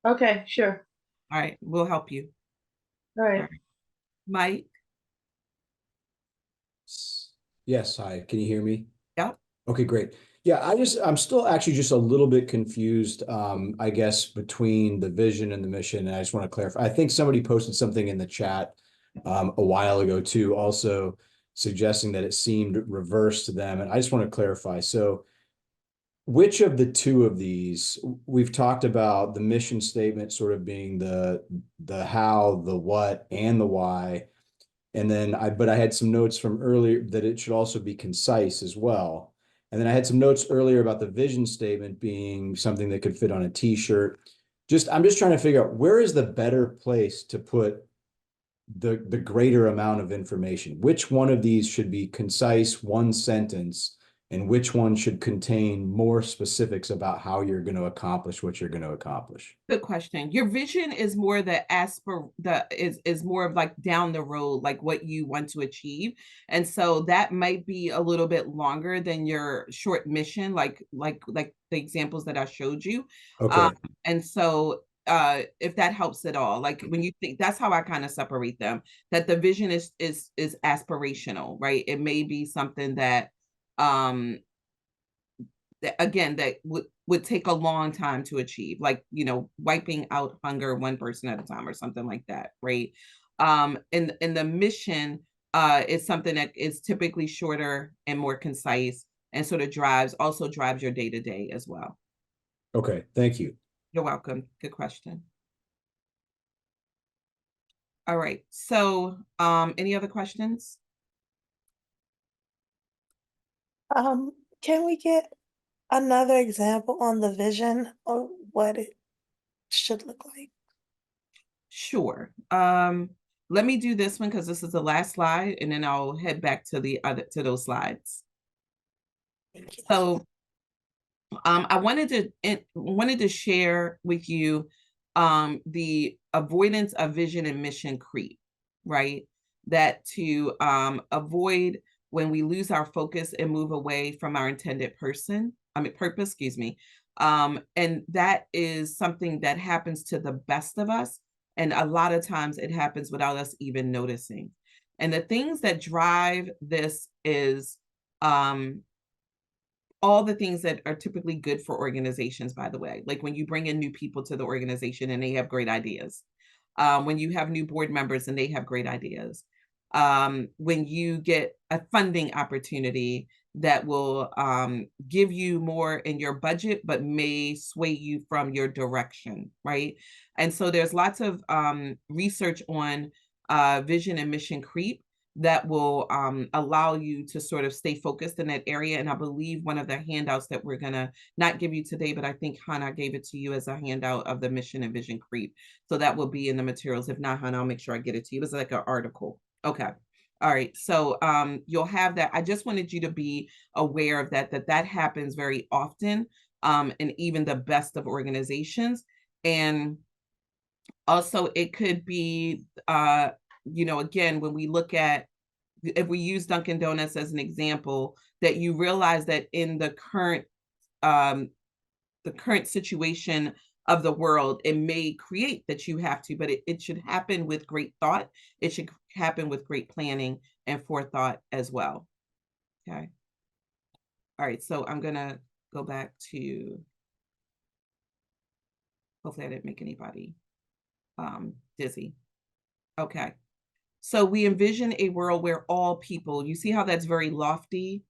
Okay, sure. All right, we'll help you. All All right. right. Mike? Yes, hi, can you hear me? Yep. Okay, great. Yeah, I'm still actually just a little bit confused, I guess, between the vision and the mission. And I just want to clarify. I think somebody posted something in the chat a while ago too, also suggesting that it seemed reversed to them. And I just want to clarify. So which of the two of these, we've talked about the mission statement sort of being the how, the what, and the why. And then but I had some notes from earlier that it should also be concise as well. And then I had some notes earlier about the vision statement being something that could fit on a t-shirt. I'm just trying to figure out where is the better place to put the greater amount of information. Which one of these should be concise, one sentence, and which one should contain more specifics about how you're going to accomplish what you're going to accomplish? Good question. Your vision is more is more of like down the road, like what you want to achieve. And so that might be a little bit longer than your short mission, like the examples that I showed you. Okay. And so if that helps at all, like when you think, that's how I kind of separate them, that the vision is aspirational, right? It may be something that again, that would take a long time to achieve, like, wiping out hunger one person at a time or something like that, right? In the mission is something that is typically shorter and more concise, and sort of drives your day to day as well. Okay, thank you. You're welcome. Good question. All right, so any other questions? Can we get another example on the vision or what it should look like? Sure. Let me do this one because this is the last slide, and then I'll head back to those slides. So I wanted to share with you the avoidance of vision and mission creep, right? That to avoid when we lose our focus and move away from our intended purpose, excuse me. And that is something that happens to the best of us. And a lot of times it happens without us even noticing. And the things that drive this is all the things that are typically good for organizations, by the way, like when you bring in new people to the organization and they have great ideas, when you have new board members and they have great ideas, when you get a funding opportunity that will give you more in your budget, but may sway you from your direction, right? And so there's lots of research on vision and mission creep that will allow you to sort of stay focused in that area. And I believe one of the handouts that we're gonna not give you today, but I think Hannah gave it to you as a handout of the mission and vision creep. So that will be in the materials. If not, Hannah, I'll make sure I get it to you. It was like an article. Okay. All right. So you'll have that. I just wanted you to be aware of that happens very often in even the best of organizations. And also it could be again, when we look at, if we use Dunkin' Donuts as an example, that you realize that in the current situation of the world, it may create that you have to, but it should happen with great thought. It should happen with great planning and forethought as well. Okay. All right. So I'm going to go back to, hopefully I didn't make anybody dizzy. Okay. So we envision a world where all people, you see how that's very lofty,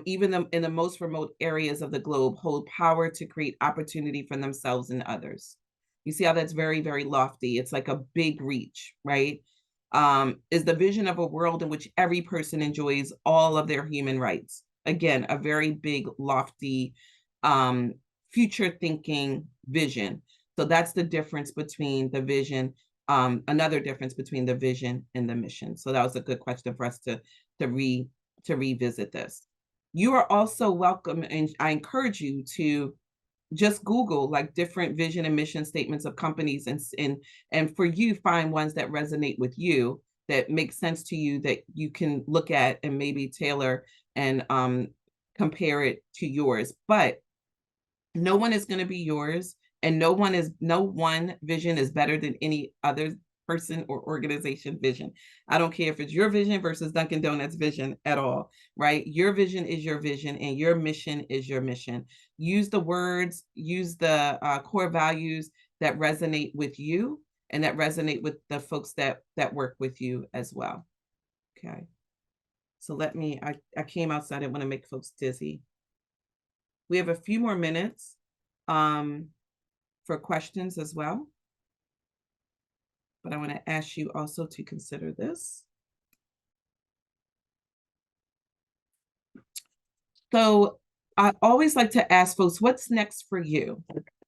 even in the most remote areas of the globe, hold power to create opportunity for themselves and others. You see how that's very, very lofty. It's like a big reach, right? Is the vision of a world in which every person enjoys all of their human rights. Again, a very big, lofty, future thinking vision. So that's the difference between the vision, another difference between the vision and the mission. So that was a good question for us to revisit this. You are also welcome, and I encourage you to just Google like different vision and mission statements of companies, and for you, find ones that resonate with you, that make sense to you, that you can look at and maybe tailor and compare it to yours, but no one is going to be yours, and no one vision is better than any other person or organization vision. I don't care if it's your vision versus Dunkin' Donuts vision at all, right? Your vision is your vision, and your mission is your mission. Use the words, use the core values that resonate with you and that resonate with the folks that work with you as well. Okay. So I came outside. I didn't want to make folks dizzy. We have a few more minutes for questions as well. But I want to ask you also to consider this. So I always like to ask folks, what's next for you?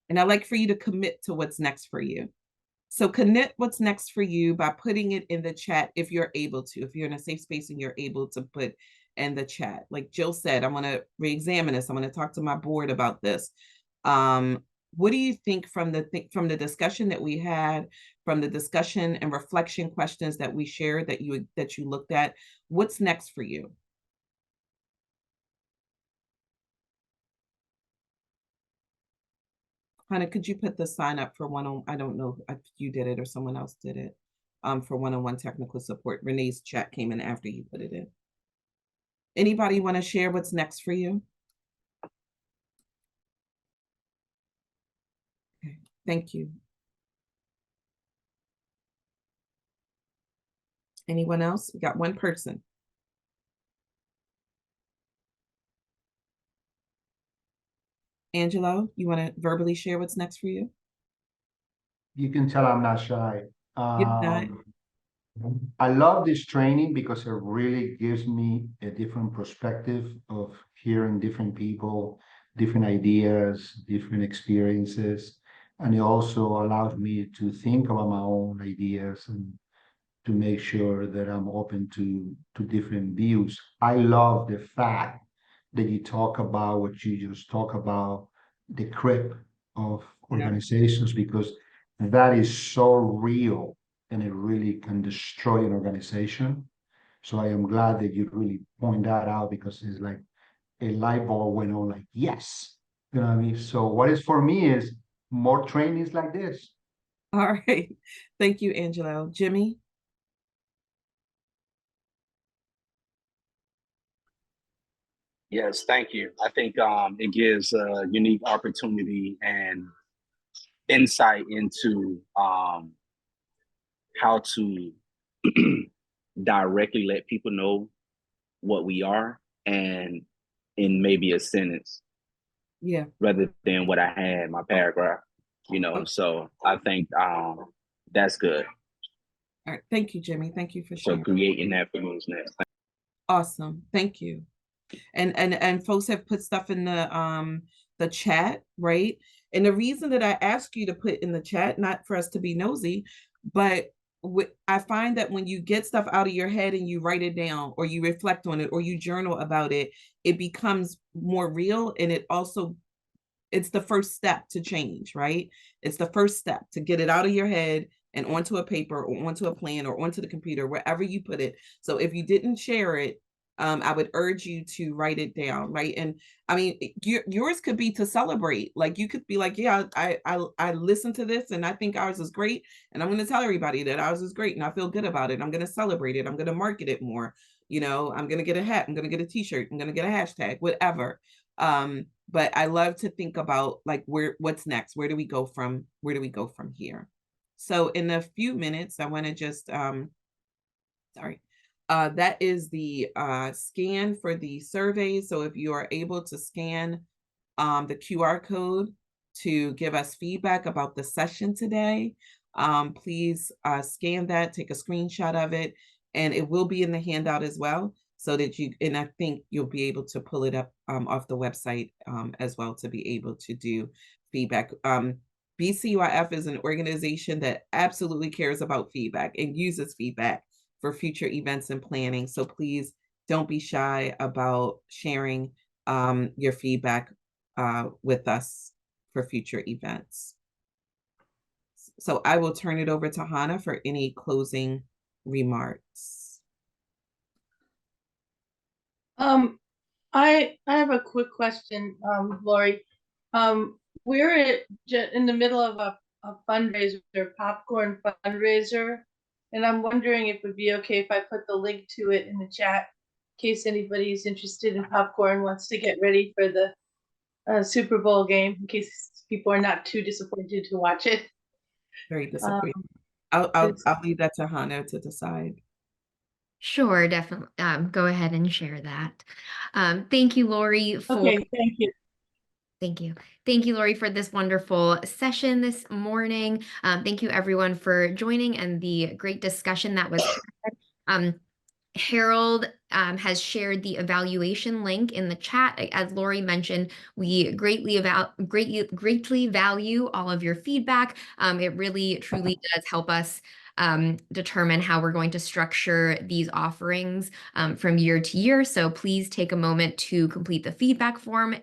And I like for you to commit to what's next for you. So commit what's next for you by putting it in the chat if you're able to, if you're in a safe space and you're able to put in the chat. Like Jill said, I'm going to re-examine this. I'm going to talk to my board about this. What do you think from the discussion that we had, from the discussion and reflection questions that we shared that you looked at? What's next for you? Hannah, could you put the sign up for I don't know if you did it or someone else did it, for one-on-one technical support. Renee's chat came in after you put it in. Anybody want to share what's next for you? Okay, thank you. Anyone else? We got one person. Angelo, you want to verbally share what's next for you? You can tell I'm not shy. You're not. I love this training because it really gives me a different perspective of hearing different people, different ideas, different experiences. And it also allows me to think about my own ideas and to make sure that I'm open to different views. I love the fact that you talk about what you just talk about, the creep of organizations, because that is so real and it really can destroy an organization. So I am glad that you really point that out, because it's like a light bulb went on, like, yes, you know what I mean? So what is for me is more trainings like this. All right. Thank you, Angelo. Jimmy? Yes, thank you. I think it gives a unique opportunity and insight into how to directly let people know what we are, and in maybe a sentence. Yeah. Rather than what I had my paragraph, So I think that's good. All right. Thank you, Jimmy. Thank you for So sharing. creating that for me is next. Awesome. Thank you. And folks have put stuff in the chat, right? And the reason that I ask you to put in the chat, not for us to be nosy, but I find that when you get stuff out of your head and you write it down, or you reflect on it, or you journal about it, it becomes more real. And it's the first step to change, right? It's the first step to get it out of your head and onto a paper or onto a plan or onto the computer, wherever you put it. So if you didn't share it, I would urge you to write it down, right? And I mean, yours could be to celebrate. Like, you could be like, yeah, I listened to this and I think ours is great, and I'm going to tell everybody that ours is great and I feel good about it. I'm going to celebrate it. I'm going to market it more. I'm going to get a hat. I'm going to get a t-shirt. I'm going to get a hashtag, whatever. But I love to think about, like, what's next? Where do we go from here? So in a few minutes, I want to just, sorry. That is the scan for the survey. So if you are able to scan the QR code to give us feedback about the session today, please scan that, take a screenshot of it, and it will be in the handout as well, so that and I think you'll be able to pull it up off the website as well, to be able to do feedback. BCYF is an organization that absolutely cares about feedback and uses feedback for future events and planning. So please don't be shy about sharing your feedback with us for future events. So I will turn it over to Hannah for any closing remarks. I have a quick question, Lori. We're in the middle of a fundraiser, popcorn fundraiser, and I'm wondering if it would be okay if I put the link to it in the chat in case anybody is interested in popcorn, wants to get ready for the Super Bowl game, in case people are not too disappointed to watch it. Very disappointed. I'll leave that to Hannah to decide. Sure, definitely. Go ahead and share that. Thank you, Lori, for Okay, thank you. Thank you. Thank you, Lori, for this wonderful session this morning. Thank you, everyone, for joining and the great discussion that was had. Harold has shared the evaluation link in the chat. As Lori mentioned, we greatly value all of your feedback. It really, truly does help us determine how we're going to structure these offerings from year to year. So please take a moment to complete the feedback form.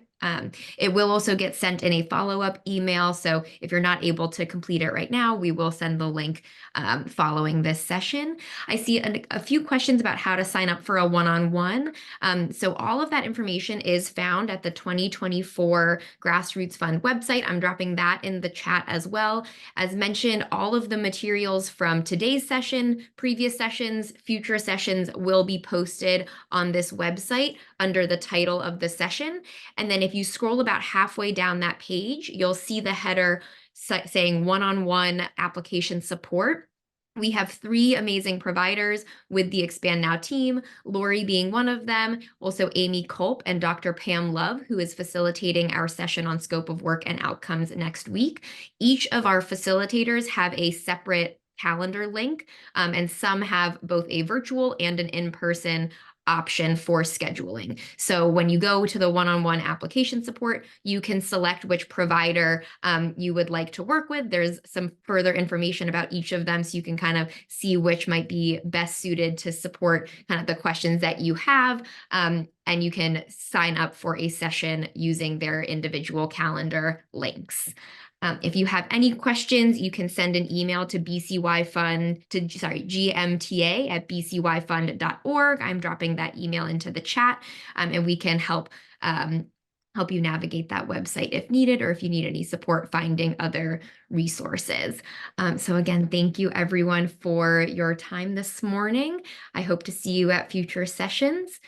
It will also get sent in a follow-up email. So if you're not able to complete it right now, we will send the link following this session. I see a few questions about how to sign up for a one-on-one. So all of that information is found at the 2024 Grassroots Fund website. I'm dropping that in the chat as well. As mentioned, all of the materials from today's session, previous sessions, future sessions will be posted on this website under the title of the session. And then if you scroll about halfway down that page, you'll see the header saying one-on-one application support. We have 3 amazing providers with the Expand Now team, Lori being one of them, also Amy Culp and Dr. Pam Love, who is facilitating our session on scope of work and outcomes next week. Each of our facilitators have a separate calendar link, and some have both a virtual and an in-person option for scheduling. So when you go to the one-on-one application support, you can select which provider you would like to work with. There's some further information about each of them, so you can kind of see which might be best suited to support kind of the questions that you have. And you can sign up for a session using their individual calendar links. If you have any questions, you can send an email to gmta@bcyfund.org. I'm dropping that email into the chat, and we can help you navigate that website if needed, or if you need any support finding other resources. So again, thank you everyone for your time this morning. I hope to see you at future sessions.